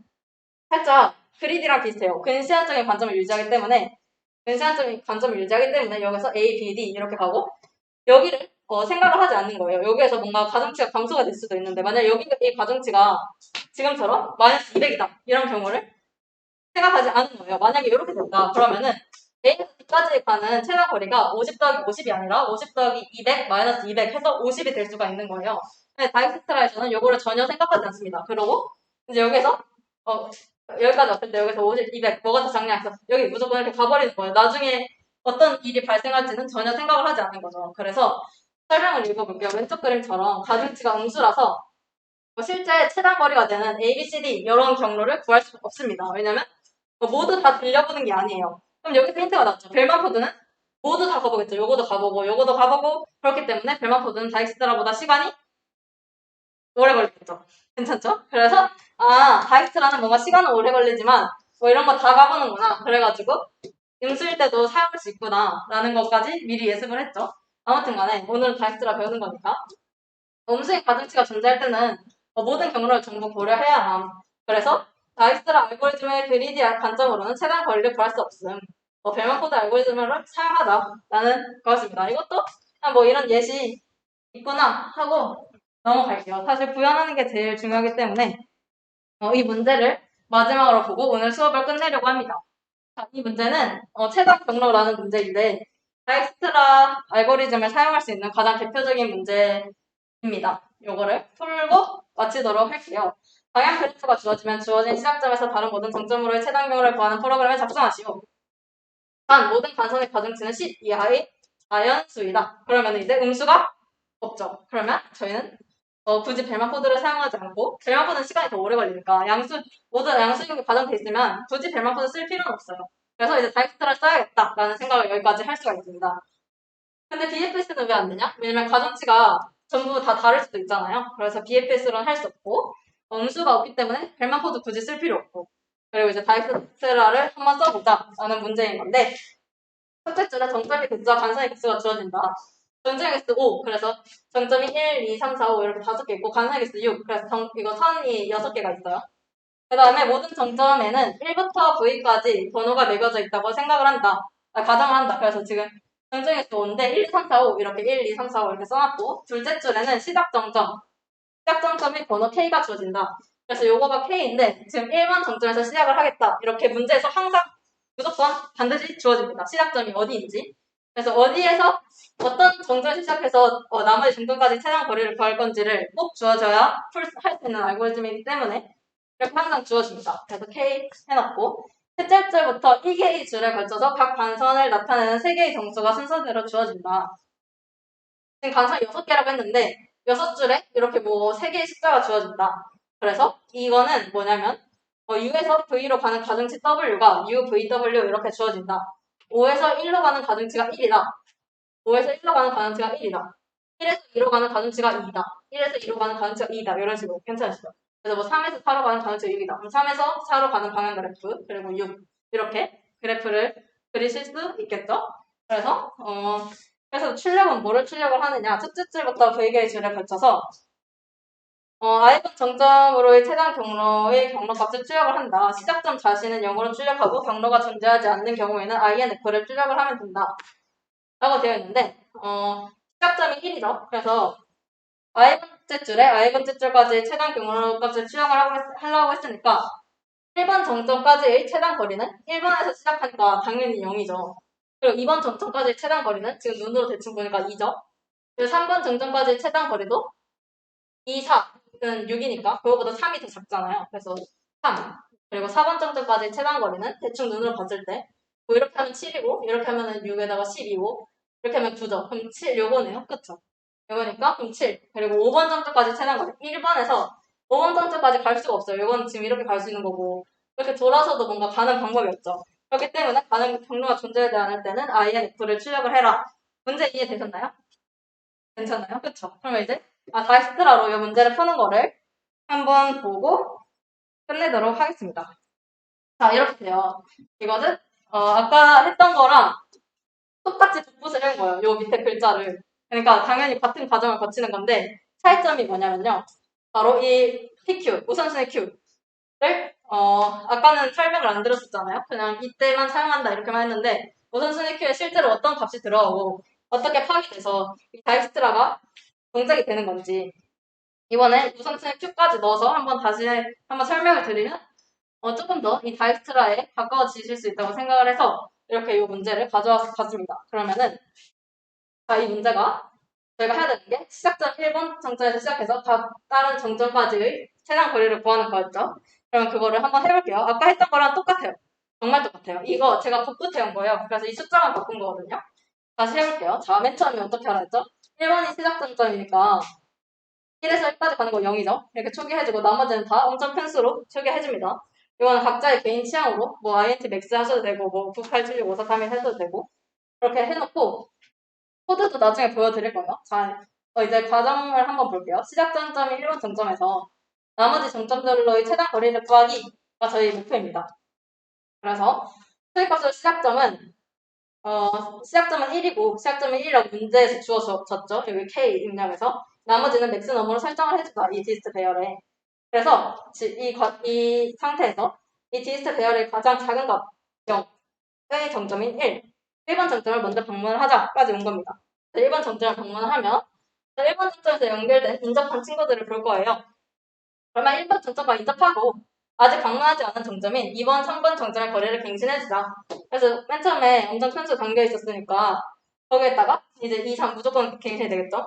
살짝 그리디랑 비슷해요. 근시안적인 관점을 유지하기 때문에 여기서 A, B, D 이렇게 가고 여기를 생각을 하지 않는 거예요. 여기에서 뭔가 가중치가 감소가 될 수도 있는데 만약 여기 이 가중치가 지금처럼 마이너스 200이다 이런 경우를 생각하지 않은 거예요. 만약에 이렇게 된다 그러면은 A에서 B까지 가는 최단 거리가 50 더하기 50이 아니라 50 더하기 200 마이너스 200 해서 50이 될 수가 있는 거예요. 근데 다이스트라에서는 요거를 전혀 생각하지 않습니다. 그러고 이제 여기서 여기까지 왔을 때 여기서 50, 200 뭐가 더 작냐 해서 여기 무조건 이렇게 가버리는 거예요. 나중에 어떤 일이 발생할지는 전혀 생각을 하지 않는 거죠. 그래서 설명을 읽어볼게요. 왼쪽 그림처럼 가중치가 음수라서 실제 최단 거리가 되는 A, B, C, D 이런 경로를 구할 수 없습니다. 왜냐면 모두 다 들려보는 게 아니에요. 그럼 여기서 힌트가 나왔죠. 벨만포드는 모두 다 가보겠죠. 요거도 가보고 요거도 가보고 그렇기 때문에 벨만포드는 다익스트라보다 시간이 오래 걸리겠죠. 괜찮죠? 그래서 다익스트라는 뭔가 시간은 오래 걸리지만 뭐 이런 거 다 가보는구나. 그래가지고 음수일 때도 사용할 수 있구나 라는 것까지 미리 예습을 했죠. 아무튼 간에 오늘은 다익스트라 배우는 거니까 음수인 가중치가 존재할 때는 모든 경로를 전부 고려해야 함. 그래서 다익스트라 알고리즘의 그리디 관점으로는 최단 거리를 구할 수 없음. 벨만포드 알고리즘을 사용하다라는 것입니다. 이것도 그냥 뭐 이런 예시 있구나 하고 넘어갈게요. 사실 구현하는 게 제일 중요하기 때문에 이 문제를 마지막으로 보고 오늘 수업을 끝내려고 합니다. 자, 이 문제는 최단 경로라는 문제인데 다익스트라 알고리즘을 사용할 수 있는 가장 대표적인 문제입니다. 요거를 풀고 마치도록 할게요. 방향 그래프가 주어지면 주어진 시작점에서 다른 모든 정점으로의 최단 경로를 구하는 프로그램을 작성하시오. 단 모든 간선의 가중치는 10 이하의 자연수이다. 그러면 이제 음수가 없죠. 그러면 저희는 굳이 벨만포드를 사용하지 않고 벨만포드는 시간이 더 오래 걸리니까 모든 양수육이 가정돼 있으면 굳이 벨만포드 쓸 필요는 없어요. 그래서 이제 다이렉트를 써야겠다라는 생각을 여기까지 할 수가 있습니다. 근데 BFS는 왜 안 되냐? 왜냐면 가정치가 전부 다 다를 수도 있잖아요. 그래서 BFS로는 할 수 없고 음수가 없기 때문에 벨만포드 굳이 쓸 필요 없고 그리고 이제 다이렉트라를 한번 써보자라는 문제인 건데 첫째 줄에 정점의 개수와 간선의 개수가 주어진다. 정점의 개수 5, 그래서 정점이 1, 2, 3, 4, 5 이렇게 5개 있고 간선의 개수 6, 그래서 이거 선이 6개가 있어요. 그 다음에 모든 정점에는 1부터 V까지 번호가 매겨져 있다고 생각을 한다. 가정을 한다. 그래서 지금 정점의 개수 5인데 1, 2, 3, 4, 5 이렇게 1, 2, 3, 4, 5 이렇게 써놨고 둘째 줄에는 시작 정점의 번호 K가 주어진다. 그래서 요거가 K인데 지금 1번 정점에서 시작을 하겠다. 이렇게 문제에서 항상 무조건 반드시 주어집니다. 시작점이 어디인지. 그래서 어디에서 어떤 정점에서 시작해서 나머지 정점까지 최단 거리를 구할 건지를 꼭 주어져야 할 수 있는 알고리즘이기 때문에 이렇게 항상 주어집니다. 그래서 K 해놨고 셋째 줄부터 2개의 줄에 걸쳐서 각 관선을 나타내는 3개의 정수가 순서대로 주어진다. 지금 관선 6개라고 했는데 6줄에 이렇게 뭐 3개의 숫자가 주어진다. 그래서 이거는 뭐냐면 U에서 V로 가는 가중치 W가 UVW 이렇게 주어진다. 5에서 1로 가는 가중치가 1이다. 5에서 1로 가는 가중치가 1이다. 1에서 2로 가는 가중치가 2이다. 1에서 2로 가는 가중치가 2이다. 이런 식으로 괜찮으시죠? 그래서 뭐 3에서 4로 가는 가중치가 6이다. 그럼 3에서 4로 가는 방향 그래프 그리고 6 이렇게 그래프를 그리실 수 있겠죠? 그래서 출력은 뭐를 출력을 하느냐? 첫째 줄부터 V개의 줄에 걸쳐서 i번 정점으로의 최단 경로의 경로값을 출력을 한다. 시작점 자신은 0으로 출력하고 경로가 존재하지 않는 경우에는 INF를 출력을 하면 된다. 라고 되어 있는데 시작점이 1이죠. 그래서 i번째 줄에 i번째 줄까지 최단 경로값을 출력을 하려고 했으니까 1번 정점까지의 최단 거리는 1번에서 시작하니까 당연히 0이죠. 그리고 2번 정점까지의 최단 거리는 지금 눈으로 대충 보니까 2죠. 그리고 3번 정점까지의 최단 거리도 2, 4는 6이니까 그거보다 3이 더 작잖아요. 그래서 3. 그리고 4번 정점까지 최단 거리는 대충 눈으로 봤을 때 뭐 이렇게 하면 7이고 이렇게 하면 6에다가 12고 이렇게 하면 9죠. 그럼 7 요거네요. 그쵸? 요거니까 그럼 7. 그리고 5번 정점까지 최단 거리. 1번에서 5번 정점까지 갈 수가 없어요. 요건 지금 이렇게 갈 수 있는 거고 이렇게 돌아서도 뭔가 가는 방법이 없죠. 그렇기 때문에 가는 경로가 존재하지 않을 때는 INF를 출력을 해라. 문제 이해되셨나요? 괜찮나요? 그쵸? 그러면 이제 다이스트라로 이 문제를 푸는 거를 한번 보고 끝내도록 하겠습니다. 자, 이렇게 돼요. 이거는 아까 했던 거랑 똑같이 붓붓을 한 거예요. 요 밑에 글자를. 그러니까 당연히 같은 과정을 거치는 건데 차이점이 뭐냐면요. 바로 이 PQ, 우선순위 Q를 아까는 설명을 안 들었었잖아요. 그냥 이때만 사용한다 이렇게만 했는데 우선순위 Q에 실제로 어떤 값이 들어가고 어떻게 파악돼서 이 다이스트라가 동작이 되는 건지 이번에 우선순위 Q까지 넣어서 다시 한번 설명을 드리면 조금 더 이 다이스트라에 가까워지실 수 있다고 생각을 해서 이렇게 이 문제를 가져왔습니다. 그러면은 이 문제가 저희가 해야 되는 게 시작점 1번 정점에서 시작해서 각 다른 정점까지의 최단 거리를 구하는 거였죠. 그러면 그거를 한번 해볼게요. 아까 했던 거랑 똑같아요. 정말 똑같아요. 이거 제가 복붙해온 거예요. 그래서 이 숫자만 바꾼 거거든요. 다시 해볼게요. 자, 맨 처음에 어떻게 하라 했죠? 1번이 시작 정점이니까 1에서 1까지 가는 거 0이죠. 이렇게 초기해주고 나머지는 다 엄청 큰 수로 초기해줍니다. 이거는 각자의 개인 취향으로 뭐 int max 하셔도 되고 뭐 98765431 하셔도 되고 그렇게 해놓고 코드도 나중에 보여드릴 거예요. 자, 이제 과정을 한번 볼게요. 시작 전점이 1번 정점에서 나머지 정점들로의 최단 거리를 구하기가 저희 목표입니다. 그래서 수익값으로 시작점은 1이고 시작점은 1이라고 문제에서 주어졌죠. 여기 K 입력해서 나머지는 맥스 너머로 설정을 해주다. 이 디스트 배열에. 그래서 이 상태에서 이 디스트 배열의 가장 작은 값 0의 정점인 1번 정점을 먼저 방문을 하자까지 온 겁니다. 1번 정점을 방문을 하면 1번 정점에서 연결된 인접한 친구들을 볼 거예요. 그러면 1번 정점과 인접하고 아직 방문하지 않은 정점인 2번, 3번 정점의 거리를 갱신해주자. 그래서 맨 처음에 엄청 큰 수 담겨 있었으니까 거기에다가 이제 2, 3 무조건 갱신이 되겠죠?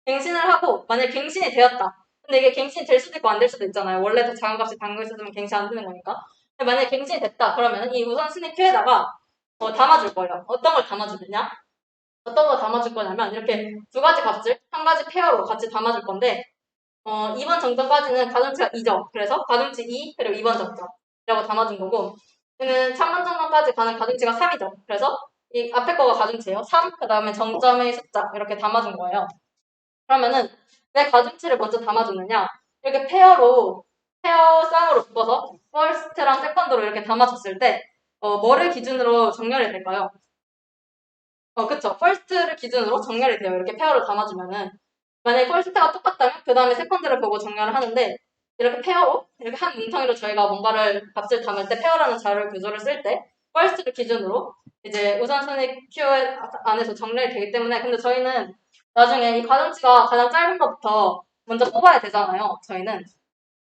갱신을 하고 만약에 갱신이 되었다. 근데 이게 갱신이 될 수도 있고 안 될 수도 있잖아요. 원래 더 작은 값이 담겨 있었으면 갱신 안 되는 거니까. 근데 만약에 갱신이 됐다. 그러면 이 우선순위 큐에다가 담아줄 거예요. 어떤 걸 담아주느냐? 어떤 걸 담아줄 거냐면 이렇게 두 가지 값을 한 가지 페어로 같이 담아줄 건데 2번 정점까지는 가중치가 2죠. 그래서 가중치 2 그리고 2번 정점이라고 담아준 거고 얘는 3번 정점까지 가는 가중치가 3이죠. 그래서 이 앞에 거가 가중치예요. 3, 그 다음에 정점의 숫자 이렇게 담아준 거예요. 그러면은 왜 가중치를 먼저 담아줬느냐? 이렇게 페어쌍으로 묶어서 퍼스트랑 세컨드로 이렇게 담아줬을 때 뭐를 기준으로 정렬이 될까요? 그쵸. 퍼스트를 기준으로 정렬이 돼요. 이렇게 페어를 담아주면은. 만약에 퍼스트가 똑같다면 그 다음에 세컨드를 보고 정렬을 하는데 이렇게 페어로 이렇게 한 뭉텅이로 저희가 뭔가를 값을 담을 때 페어라는 자료 구조를 쓸 때 퍼스트를 기준으로 이제 우선순위 q 안에서 정렬이 되기 때문에 근데 저희는 나중에 이 가중치가 가장 짧은 것부터 먼저 뽑아야 되잖아요. 저희는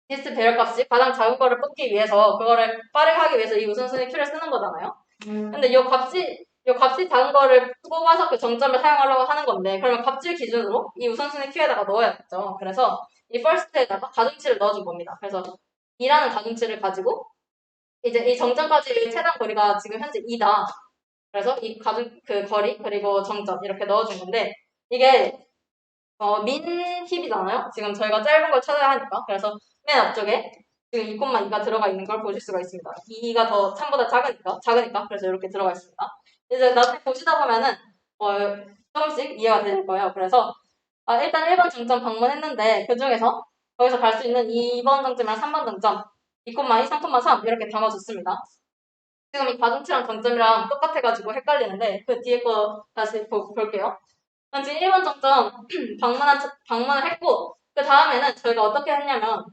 디스트 배열값이 가장 작은 거를 뽑기 위해서 그거를 빠르게 하기 위해서 이 우선순위 q를 쓰는 거잖아요. 근데 이 값이 작은 거를 뽑아서 그 정점을 사용하려고 하는 건데 그러면 값질 기준으로 이 우선순위 q에다가 넣어야겠죠. 그래서 이 first에다가 가중치를 넣어준 겁니다. 그래서 2라는 가중치를 가지고 이제 이 정점까지의 최단 거리가 지금 현재 2다. 그래서 이 그 거리 그리고 정점 이렇게 넣어준 건데 이게 민 힙이잖아요. 지금 저희가 짧은 걸 찾아야 하니까. 그래서 맨 앞쪽에 지금 2,2가 들어가 있는 걸 보실 수가 있습니다. 2가 더 3보다 작으니까. 그래서 이렇게 들어가 있습니다. 이제 나중에 보시다 보면은, 조금씩 이해가 될 거예요. 그래서, 일단 1번 정점 방문했는데, 그 중에서 거기서 갈 수 있는 2번 정점이랑 3번 정점, 2,2, 3,3 이렇게 담아줬습니다. 지금 이 가중치랑 정점이랑 똑같아가지고 헷갈리는데, 그 뒤에 거 다시 볼게요. 지금 1번 정점 방문을 했고, 그 다음에는 저희가 어떻게 했냐면,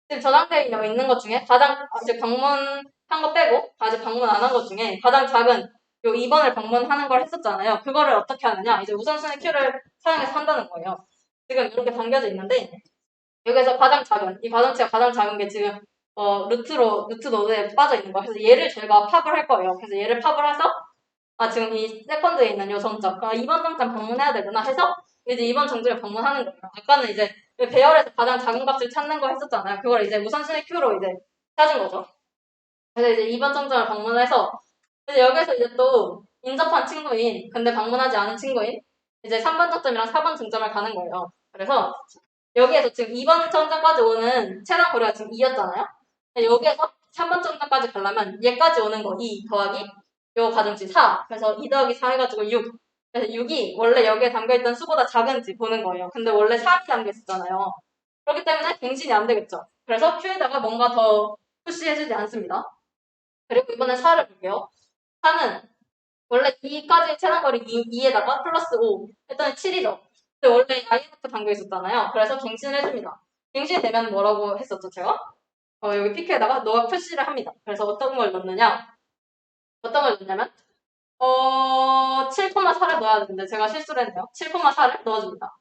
지금 저장되어 있는 것 중에 가장 아직 방문한 거 빼고 아직 방문 안 한 것 중에 가장 작은 요 2번을 방문하는 걸 했었잖아요. 그거를 어떻게 하느냐? 이제 우선순위 큐를 사용해서 한다는 거예요. 지금 이렇게 담겨져 있는데 여기서 가장 작은 이 가중치가 가장 작은 게 지금 루트 노드에 빠져 있는 거예요. 그래서 얘를 저희가 팝을 할 거예요. 그래서 얘를 팝을 해서 지금 이 세컨드에 있는 요 정점 2번 정점 방문해야 되구나 해서 이제 2번 정점을 방문하는 거예요. 아까는 이제 배열에서 가장 작은 값을 찾는 거 했었잖아요. 그걸 이제 우선순위 Q로 이제 찾은 거죠. 그래서 이제 2번 정점을 방문해서 이제 여기서 이제 또 인접한 친구인 근데 방문하지 않은 친구인 이제 3번 정점이랑 4번 정점을 가는 거예요. 그래서 여기에서 지금 2번 정점까지 오는 최단 거리가 지금 2였잖아요. 여기에서 3번 정점까지 가려면 얘까지 오는 거 2 더하기 요 가중치 4. 그래서 2 더하기 4 해가지고 6. 그래서 6이 원래 여기에 담겨있던 수보다 작은지 보는 거예요. 근데 원래 3이 담겨있었잖아요. 그렇기 때문에 갱신이 안 되겠죠. 그래서 Q에다가 뭔가 더 푸시해주지 않습니다. 그리고 이번엔 4를 볼게요. 4는 원래 2까지 최단거리 2에다가 플러스 5 했더니 7이죠. 근데 원래 INF 담겨있었잖아요. 그래서 갱신을 해줍니다. 갱신이 되면 뭐라고 했었죠, 제가? 여기 PQ에다가 너가 푸시를 합니다. 그래서 어떤 걸 넣느냐면 7,4를 넣어야 되는데 제가 실수를 했네요. 7,4를 넣어줍니다.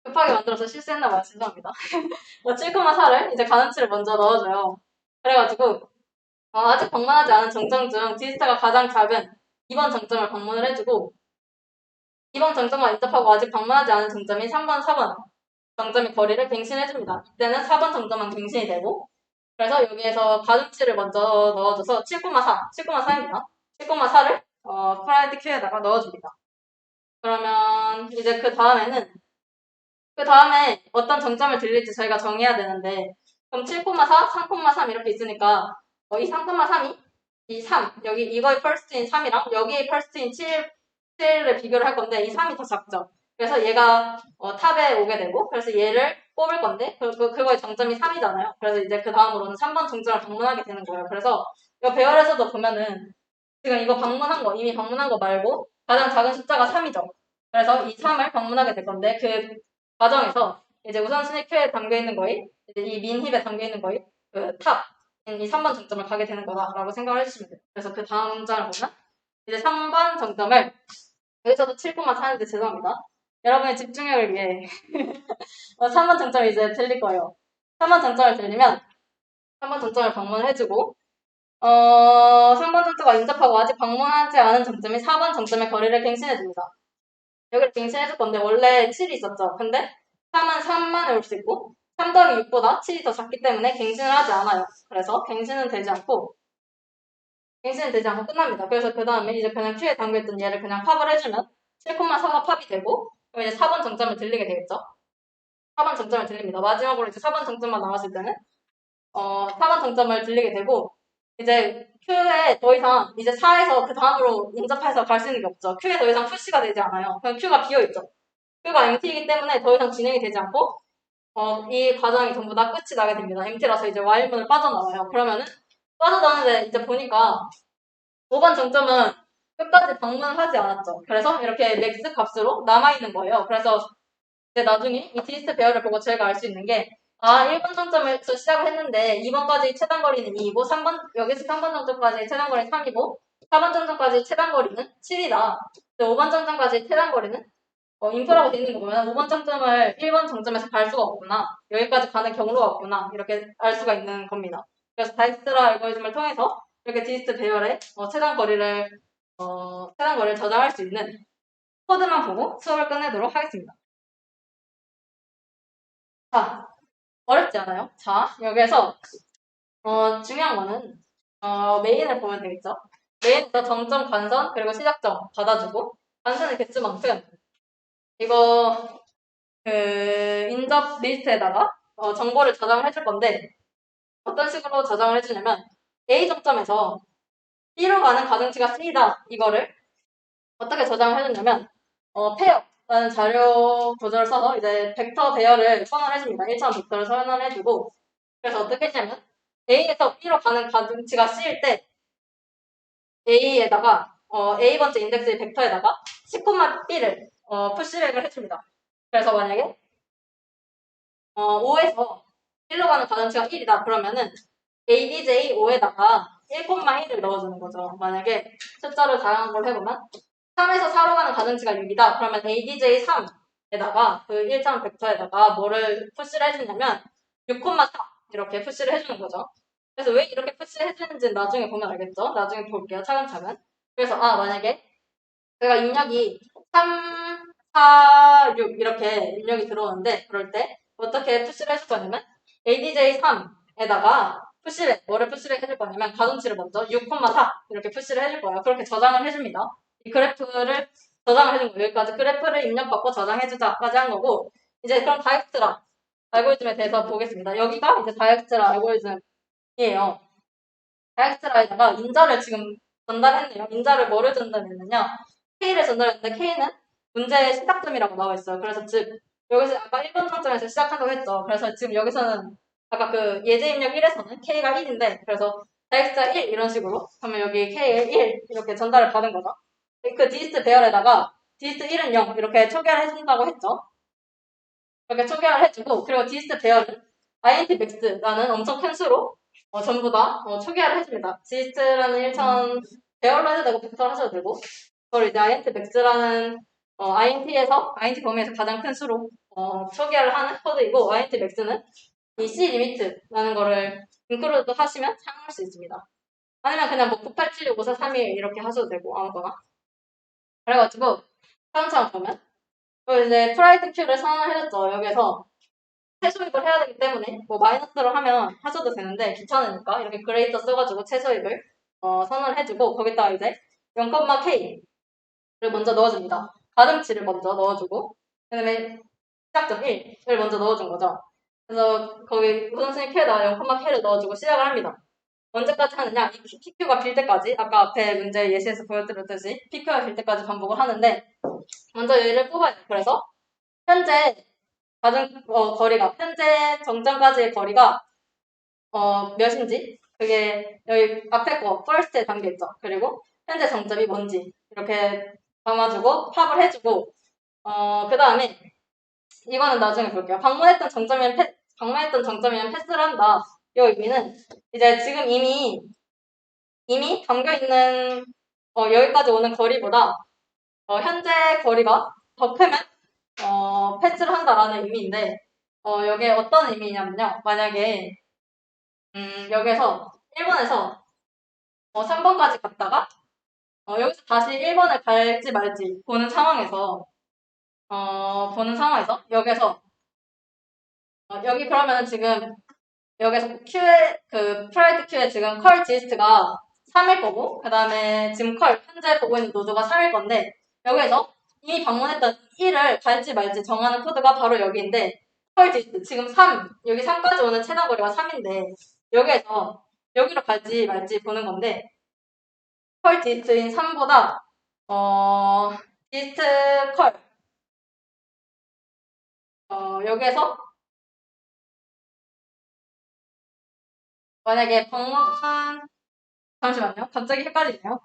급하게 만들어서 실수했나봐요. 죄송합니다. 7,4를 이제 가능치를 먼저 넣어줘요. 그래가지고 아직 방문하지 않은 정점 중 디스타가 가장 작은 2번 정점을 방문을 해주고 2번 정점과 인접하고 아직 방문하지 않은 정점인 3번, 4번 정점의 거리를 갱신해줍니다. 이때는 4번 정점만 갱신이 되고 그래서 여기에서 가중치를 먼저 넣어줘서 7,4입니다. 7,4를 프라이드 큐에다가 넣어줍니다. 그러면 이제 그 다음에 어떤 정점을 들릴지 저희가 정해야 되는데 그럼 7,4, 3,3 이렇게 있으니까 이 3,3이 이 3, 여기 이거의 퍼스트인 3이랑 여기의 퍼스트인 7을 비교를 할 건데 이 3이 더 작죠. 그래서 얘가 탑에 오게 되고 그래서 얘를 뽑을 건데 그거의 정점이 3이잖아요. 그래서 이제 그 다음으로는 3번 정점을 방문하게 되는 거예요. 그래서 이거 배열에서도 보면은 지금 이거 방문한 거 이미 방문한 거 말고 가장 작은 숫자가 3이죠. 그래서 이 3을 방문하게 될 건데 그 과정에서 이제 우선순위 큐에 담겨 있는 거에 이제 이 민힙에 담겨 있는 거에 그 탑, 이 3번 정점을 가게 되는 거다라고 생각을 해주시면 돼요. 그래서 그 다음 문장을 보면 이제 3번 정점을 여기서도 7,4인데 죄송합니다. 여러분의 집중력을 위해 3번 정점이 이제 들릴 거예요. 3번 정점을 들리면 3번 정점을 방문해주고 3번 정점과 인접하고 아직 방문하지 않은 정점이 4번 정점의 거리를 갱신해줍니다. 여기를 갱신해줄 건데 원래 7이 있었죠. 근데 3은 3만에 올 수 있고 3 더하기 6보다 7이 더 작기 때문에 갱신을 하지 않아요. 그래서 갱신은 되지 않고 끝납니다. 그래서 그 다음에 이제 그냥 Q에 담겨있던 얘를 그냥 팝을 해주면 7,4가 팝이 되고 그럼 이제 4번 정점을 들리게 되겠죠. 4번 정점을 들립니다. 마지막으로 이제 4번 정점만 나왔을 때는 4번 정점을 들리게 되고 이제 Q에 더 이상 이제 4에서 그 다음으로 인접해서 갈 수 있는 게 없죠. Q에 더 이상 푸시가 되지 않아요. 그냥 Q가 비어있죠. Q가 MT이기 때문에 더 이상 진행이 되지 않고 이 과정이 전부 다 끝이 나게 됩니다. MT라서 이제 Y문을 빠져나와요. 그러면은 빠져나오는데 이제 보니까 5번 정점은 끝까지 방문을 하지 않았죠. 그래서 이렇게 맥스 값으로 남아있는 거예요. 그래서 이제 나중에 이 디스트 배열을 보고 저희가 알 수 있는 게 1번 정점에서 시작을 했는데 2번까지 최단 거리는 2이고 3번 여기서 3번 정점까지 최단 거리는 3이고 4번 정점까지 최단 거리는 7이다. 5번 정점까지 최단 거리는 인프라고 되어 있는 거 보면 5번 정점을 1번 정점에서 갈 수가 없구나. 여기까지 가는 경로가 없구나. 이렇게 알 수가 있는 겁니다. 그래서 다이스트라 알고리즘을 통해서 이렇게 디스트 배열의 최단 거리를 저장할 수 있는 코드만 보고 수업을 끝내도록 하겠습니다. 자, 어렵지 않아요? 자, 여기에서 중요한 거는 메인을 보면 되겠죠? 메인에서 정점, 관선, 그리고 시작점 받아주고 관선의 개수만큼 이거 인접 리스트에다가 정보를 저장을 해줄 건데 어떤 식으로 저장을 해주냐면 A 정점에서 B로 가는 가중치가 C다 이거를 어떻게 저장을 해주냐면 페어라는 자료 구조를 써서 이제 벡터 배열을 선언해줍니다. 1차원 벡터를 선언해주고 그래서 어떻게 했냐면 A에서 B로 가는 가중치가 C일 때 A에다가 A번째 인덱스의 벡터에다가 C, B를 푸시백을 해줍니다. 그래서 만약에 5에서 1로 가는 가중치가 1이다. 그러면은 ADJ 5에다가 1,1을 넣어주는 거죠. 만약에 숫자를 다양한 걸 해보면 3에서 4로 가는 가중치가 6이다. 그러면 ADJ 3에다가 그 1차 벡터에다가 뭐를 푸시를 해주냐면 6,4 이렇게 푸시를 해주는 거죠. 그래서 왜 이렇게 푸시를 해주는지는 나중에 보면 알겠죠? 나중에 볼게요. 차근차근. 그래서 만약에 제가 입력이 3, 4, 6 이렇게 입력이 들어오는데 그럴 때 어떻게 푸시를 해줄 거냐면 ADJ3에다가 뭐를 푸시를 해줄 거냐면 가중치를 먼저 6,4 이렇게 푸시를 해줄 거예요. 그렇게 저장을 해줍니다. 이 그래프를 저장을 해준 거예요. 여기까지 그래프를 입력받고 저장해주자까지 한 거고 이제 그럼 다이엑스트라 알고리즘에 대해서 보겠습니다. 여기가 이제 다이엑스트라 알고리즘이에요. 다이엑스트라에다가 인자를 지금 전달했네요. 인자를 뭐를 전달했느냐 K를 전달했는데 K는 문제의 시작점이라고 나와 있어요. 그래서 즉 여기서 아까 1번 정점에서 시작한다고 했죠. 그래서 지금 여기서는 아까 그 예제 입력 1에서는 K가 1인데 그래서 다이엑스트라 1 이런 식으로 그러면 여기 K에 1 이렇게 전달을 받은 거죠. 그 디스트 배열에다가 디스트 1은 0 이렇게 초기화를 해준다고 했죠. 이렇게 초기화를 해주고 그리고 디스트 배열은 int max라는 엄청 큰 수로 전부 다 초기화를 해줍니다. 디스트라는 1차원 배열로 해도 되고 벡터로 하셔도 되고 그걸 이제 int max라는 int 범위에서 가장 큰 수로 초기화를 하는 코드이고 int max는 이 c limit라는 거를 include 하시면 사용할 수 있습니다. 아니면 그냥 뭐 98765431 이렇게 하셔도 되고 아무거나. 그래가지고 차근차근 보면 이제 프라이드 큐를 선언을 해줬죠. 여기에서 최소입을 해야 되기 때문에 뭐 마이너스로 하면 하셔도 되는데 귀찮으니까 이렇게 그레이터 써가지고 최소입을 선언을 해주고 거기다가 이제 0,K를 먼저 넣어줍니다. 가중치를 먼저 넣어주고 그 다음에 시작점 1을 먼저 넣어준 거죠. 그래서 거기 우선순위 Q에다가 0,K를 넣어주고 시작을 합니다. 언제까지 하느냐? 이 PQ가 빌 때까지, 아까 앞에 문제 예시에서 보여드렸듯이 PQ가 빌 때까지 반복을 하는데, 먼저 얘를 뽑아야 돼요. 그래서 현재 거리가, 현재 정점까지의 거리가 몇인지, 그게 여기 앞에 거 first에 담겨있죠. 그리고 현재 정점이 뭔지 이렇게 담아주고 팝을 해주고, 그 다음에 이거는 나중에 볼게요. 방문했던 정점이면 패스를 한다. 이 의미는 이제 지금 이미 담겨있는 여기까지 오는 거리보다 현재 거리가 더 크면 패스를 한다라는 의미인데, 여기에 어떤 의미냐면요. 만약에 여기에서 1번에서 3번까지 갔다가 여기서 다시 1번을 갈지 말지 보는 상황에서 여기에서 여기 그러면은 지금 여기서 프라이드 Q에 지금 컬 지스트가 3일 거고, 그 다음에 지금 현재 보고 있는 노드가 3일 건데, 여기에서 이미 방문했던 1을 갈지 말지 정하는 코드가 바로 여기인데, 컬 지스트, 지금 여기 3까지 오는 최단 거리가 3인데, 여기에서 여기로 갈지 말지 보는 건데, 컬 지스트인 3보다, 지스트 컬, 여기에서 만약에 잠시만요. 갑자기 헷갈리네요.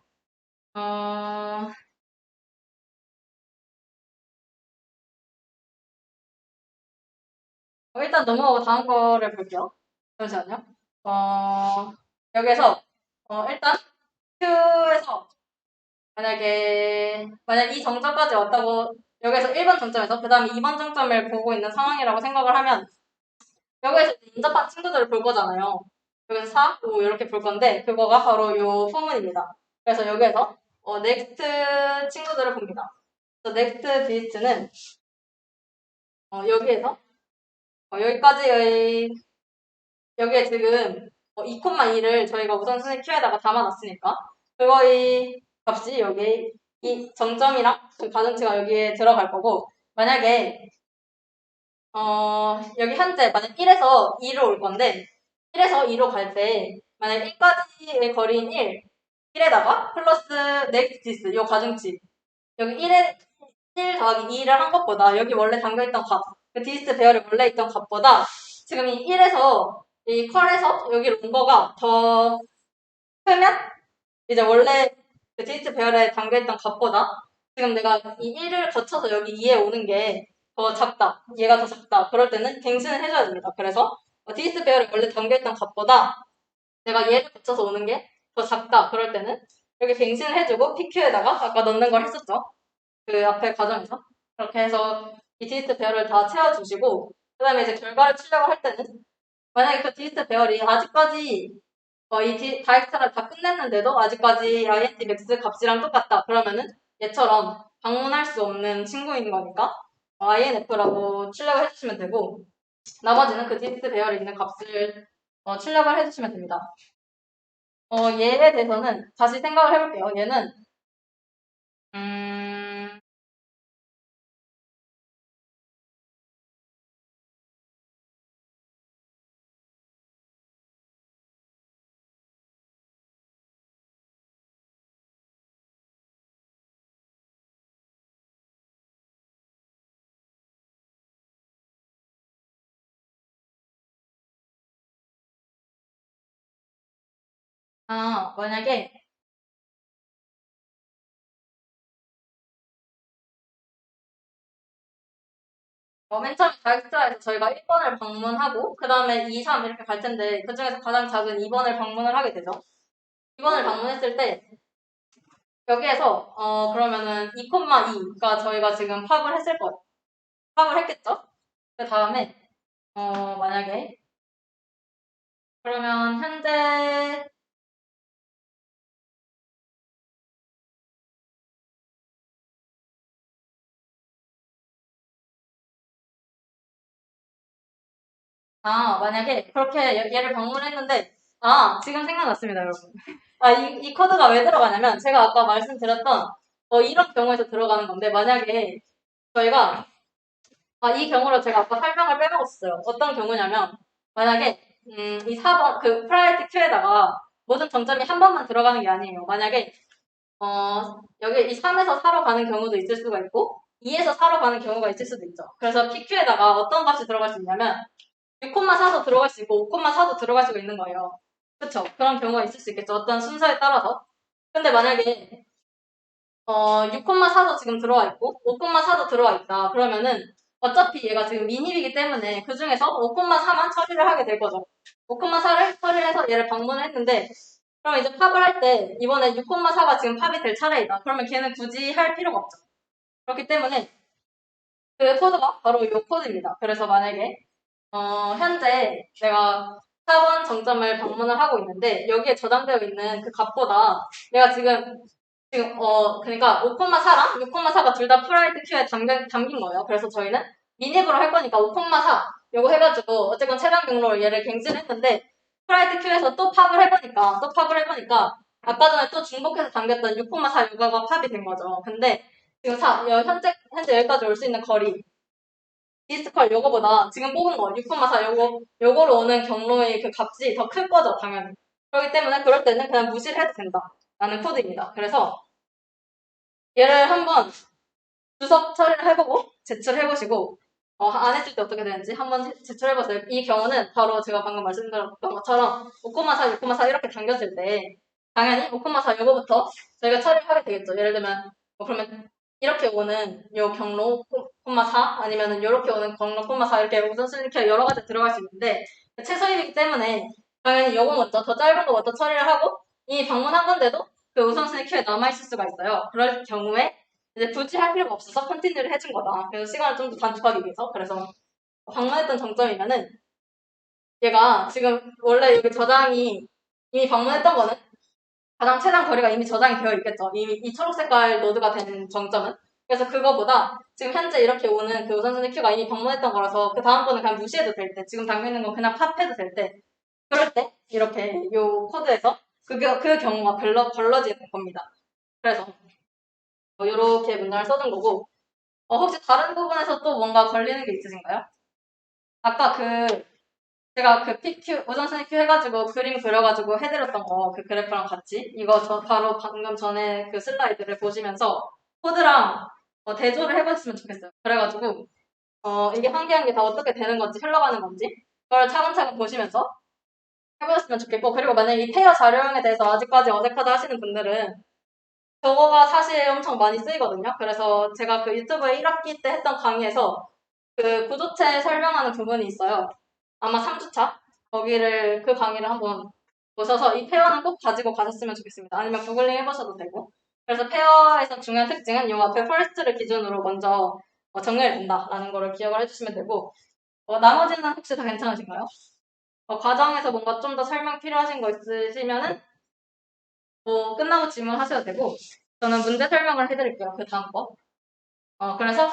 일단 넘어가고 다음 거를 볼게요. 잠시만요. 여기서, 일단, Q에서, 만약 이 정점까지 왔다고, 여기서 1번 정점에서, 그 다음에 2번 정점을 보고 있는 상황이라고 생각을 하면, 여기에서 인접한 친구들을 볼 거잖아요. 여기서 4, 5 이렇게 볼 건데, 그거가 바로 요 포문입니다. 그래서 여기에서, next 친구들을 봅니다. 그래서 next beast는, 여기에서, 여기까지의 여기에 지금 2,2를 저희가 우선순위 Q에다가 담아놨으니까 그거의 값이 여기 이 정점이랑 그 가중치가 여기에 들어갈 거고, 만약에 여기 현재 만약 1에서 2로 올 건데 1에서 2로 갈 때 만약 1까지의 거리인 1에다가 플러스 next this 요 가중치 여기 1 더하기 2를 한 것보다 여기 원래 담겨있던 값, 그 디스트 배열에 원래 있던 값보다 지금 이 1에서 이 컬에서 여기로 온 거가 더 크면 이제 원래 그 디스트 배열에 담겨있던 값보다 지금 내가 이 1을 거쳐서 여기 2에 오는 게 더 작다. 얘가 더 작다. 그럴 때는 갱신을 해줘야 됩니다. 그래서 디스트 배열에 원래 담겨있던 값보다 내가 얘를 거쳐서 오는 게 더 작다. 그럴 때는 여기 갱신을 해주고 PQ에다가 아까 넣는 걸 했었죠. 그 앞에 과정에서. 그렇게 해서 이 디스트 배열을 다 채워주시고, 그 다음에 이제 결과를 출력을 할 때는, 만약에 그 디스트 배열이 아직까지, 다엑스트라를 다 끝냈는데도 아직까지 int max 값이랑 똑같다. 그러면은 얘처럼 방문할 수 없는 친구인 거니까, inf라고 출력을 해주시면 되고, 나머지는 그 디스트 배열에 있는 값을 출력을 해주시면 됩니다. 얘에 대해서는 다시 생각을 해볼게요. 얘는, 만약에 맨 처음에 다이스트라에서 저희가 1번을 방문하고 그 다음에 2, 3 이렇게 갈 텐데 그 중에서 가장 작은 2번을 방문을 하게 되죠. 2번을 방문했을 때 여기에서 그러면은 2,2가 저희가 지금 팝을 했을 거예요. 팝을 했겠죠? 그 다음에 만약에 그러면 현재 만약에 그렇게 얘를 방문했는데 지금 생각났습니다, 여러분. 이 코드가 왜 들어가냐면 제가 아까 말씀드렸던 이런 경우에서 들어가는 건데 만약에 저희가 이 경우를 제가 아까 설명을 빼먹었어요. 어떤 경우냐면, 만약에, 이 4번, 그 프라이어티 큐에다가 모든 정점이 한 번만 들어가는 게 아니에요. 만약에, 여기 이 3에서 4로 가는 경우도 있을 수가 있고, 2에서 4로 가는 경우가 있을 수도 있죠. 그래서 PQ에다가 어떤 값이 들어갈 수 있냐면, 6,4도 들어갈 수 있고, 5,4도 들어갈 수가 있는 거예요. 그쵸? 그런 경우가 있을 수 있겠죠. 어떤 순서에 따라서. 근데 만약에, 6,4도 지금 들어와 있고, 5,4도 들어와 있다. 그러면은, 어차피 얘가 지금 미닙이기 때문에 그 중에서 5,4만 처리를 하게 될 거죠. 5,4를 처리를 해서 얘를 방문을 했는데, 그럼 이제 팝을 할 때, 이번에 6,4가 지금 팝이 될 차례이다. 그러면 걔는 굳이 할 필요가 없죠. 그렇기 때문에, 그 코드가 바로 이 코드입니다. 그래서 만약에, 현재 내가 4번 정점을 방문을 하고 있는데, 여기에 저장되어 있는 그 값보다 내가 그러니까 5,4랑 6,4가 둘 다 프라이트 큐에 담긴 거예요. 그래서 저희는 미닙으로 할 거니까 5,4 요거 해가지고 어쨌건 최단 경로를 얘를 갱신했는데 프라이트 큐에서 또 팝을 해보니까 아까 전에 또 중복해서 당겼던 6,4 요거가 팝이 된 거죠. 근데 지금 현재 여기까지 올 수 있는 거리 디스컬 요거보다 지금 뽑은 거 6,4 요거로 오는 경로의 그 값이 더 클 거죠, 당연히. 그렇기 때문에 그럴 때는 그냥 무시를 해도 된다. 라는 코드입니다. 그래서 얘를 한번 주석 처리를 해보고 제출해보시고 안 했을 때 어떻게 되는지 한번 제출해보세요. 이 경우는 바로 제가 방금 말씀드렸던 것처럼 5,4, 6,4 이렇게 당겼을 때 당연히 5,4 요거부터 저희가 처리를 하게 되겠죠. 예를 들면 그러면 이렇게 오는 요 경로 4 아니면은 이렇게 오는 경로 4 이렇게 우선순위가 여러 가지 들어갈 수 있는데 최소입이기 때문에 당연히 요거 먼저 더 짧은 거 먼저 처리를 하고 이 방문한 건데도 그 우선순위 큐에 남아있을 수가 있어요. 그럴 경우에 이제 굳이 할 필요가 없어서 컨티뉴를 해준 거다. 그래서 시간을 좀 더 단축하기 위해서. 그래서 방문했던 정점이면은 얘가 지금 원래 여기 저장이 이미 방문했던 거는 가장 최단 거리가 이미 저장이 되어 있겠죠. 이미 이 초록 색깔 노드가 된 정점은. 그래서 그거보다 지금 현재 이렇게 오는 그 우선순위 큐가 이미 방문했던 거라서 그 다음 거는 그냥 무시해도 될 때, 지금 담겨 있는 건 그냥 팝해도 될 때, 그럴 때 이렇게 요 코드에서 그 경우가 걸러지는 겁니다. 그래서 이렇게 문장을 써준 거고 혹시 다른 부분에서 또 뭔가 걸리는 게 있으신가요? 아까 제가 그 PQ, 우선순위 Q 해가지고 그림 그려가지고 해드렸던 거, 그 그래프랑 같이, 이거 바로 방금 전에 그 슬라이드를 보시면서 코드랑 대조를 해보셨으면 좋겠어요. 그래가지고, 이게 한 개 한 개 다 어떻게 되는 건지, 흘러가는 건지, 그걸 차근차근 보시면서 해보셨으면 좋겠고, 그리고 만약에 이 페어 자료형에 대해서 아직까지 어색하다 하시는 분들은 저거가 사실 엄청 많이 쓰이거든요. 그래서 제가 그 유튜브에 1학기 때 했던 강의에서 그 구조체 설명하는 부분이 있어요. 아마 3주차? 거기를, 그 강의를 한번 보셔서 이 페어는 꼭 가지고 가셨으면 좋겠습니다. 아니면 구글링 해보셔도 되고. 그래서 페어에서 중요한 특징은 이 앞에 first를 기준으로 먼저 정렬이 된다라는 거를 기억을 해주시면 되고, 나머지는 혹시 다 괜찮으신가요? 과정에서 뭔가 좀 더 설명 필요하신 거 있으시면은 끝나고 질문하셔도 되고, 저는 문제 설명을 해드릴게요. 그 다음 거. 그래서,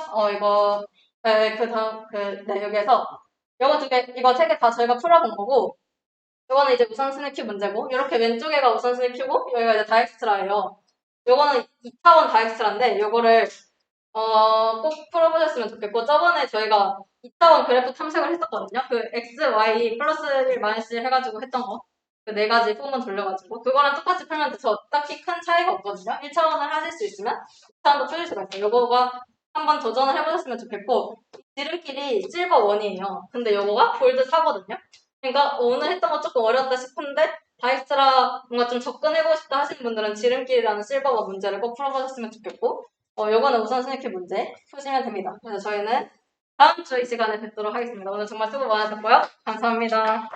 여기에서, 요거 두 개, 이거 세 개 다 저희가 풀어본 거고, 요거는 이제 우선순위 큐 문제고, 이렇게 왼쪽에가 우선순위 큐고, 여기가 이제 다엑스트라예요. 요거는 2차원 다엑스트라인데, 요거를, 꼭 풀어보셨으면 좋겠고, 저번에 저희가 2차원 그래프 탐색을 했었거든요. 그 x, y, 플러스 1, 마이너스 1 해가지고 했던 거. 그 네 가지 폼만 돌려가지고. 그거랑 똑같이 풀면 저 딱히 큰 차이가 없거든요. 1차원을 하실 수 있으면 2차원도 풀릴 수가 있어요. 요거가 한번 도전을 해보셨으면 좋겠고, 지름길이 실버 1이에요. 근데 요거가 골드 4거든요. 그러니까 오늘 했던 거 조금 어렵다 싶은데, 다이스트라 뭔가 좀 접근해보고 싶다 하시는 분들은 지름길이라는 실버가 문제를 꼭 풀어보셨으면 좋겠고, 요거는 우선순위큐 문제 푸시면 됩니다. 그래서 저희는 다음 주 이 시간에 뵙도록 하겠습니다. 오늘 정말 수고 많으셨고요. 감사합니다.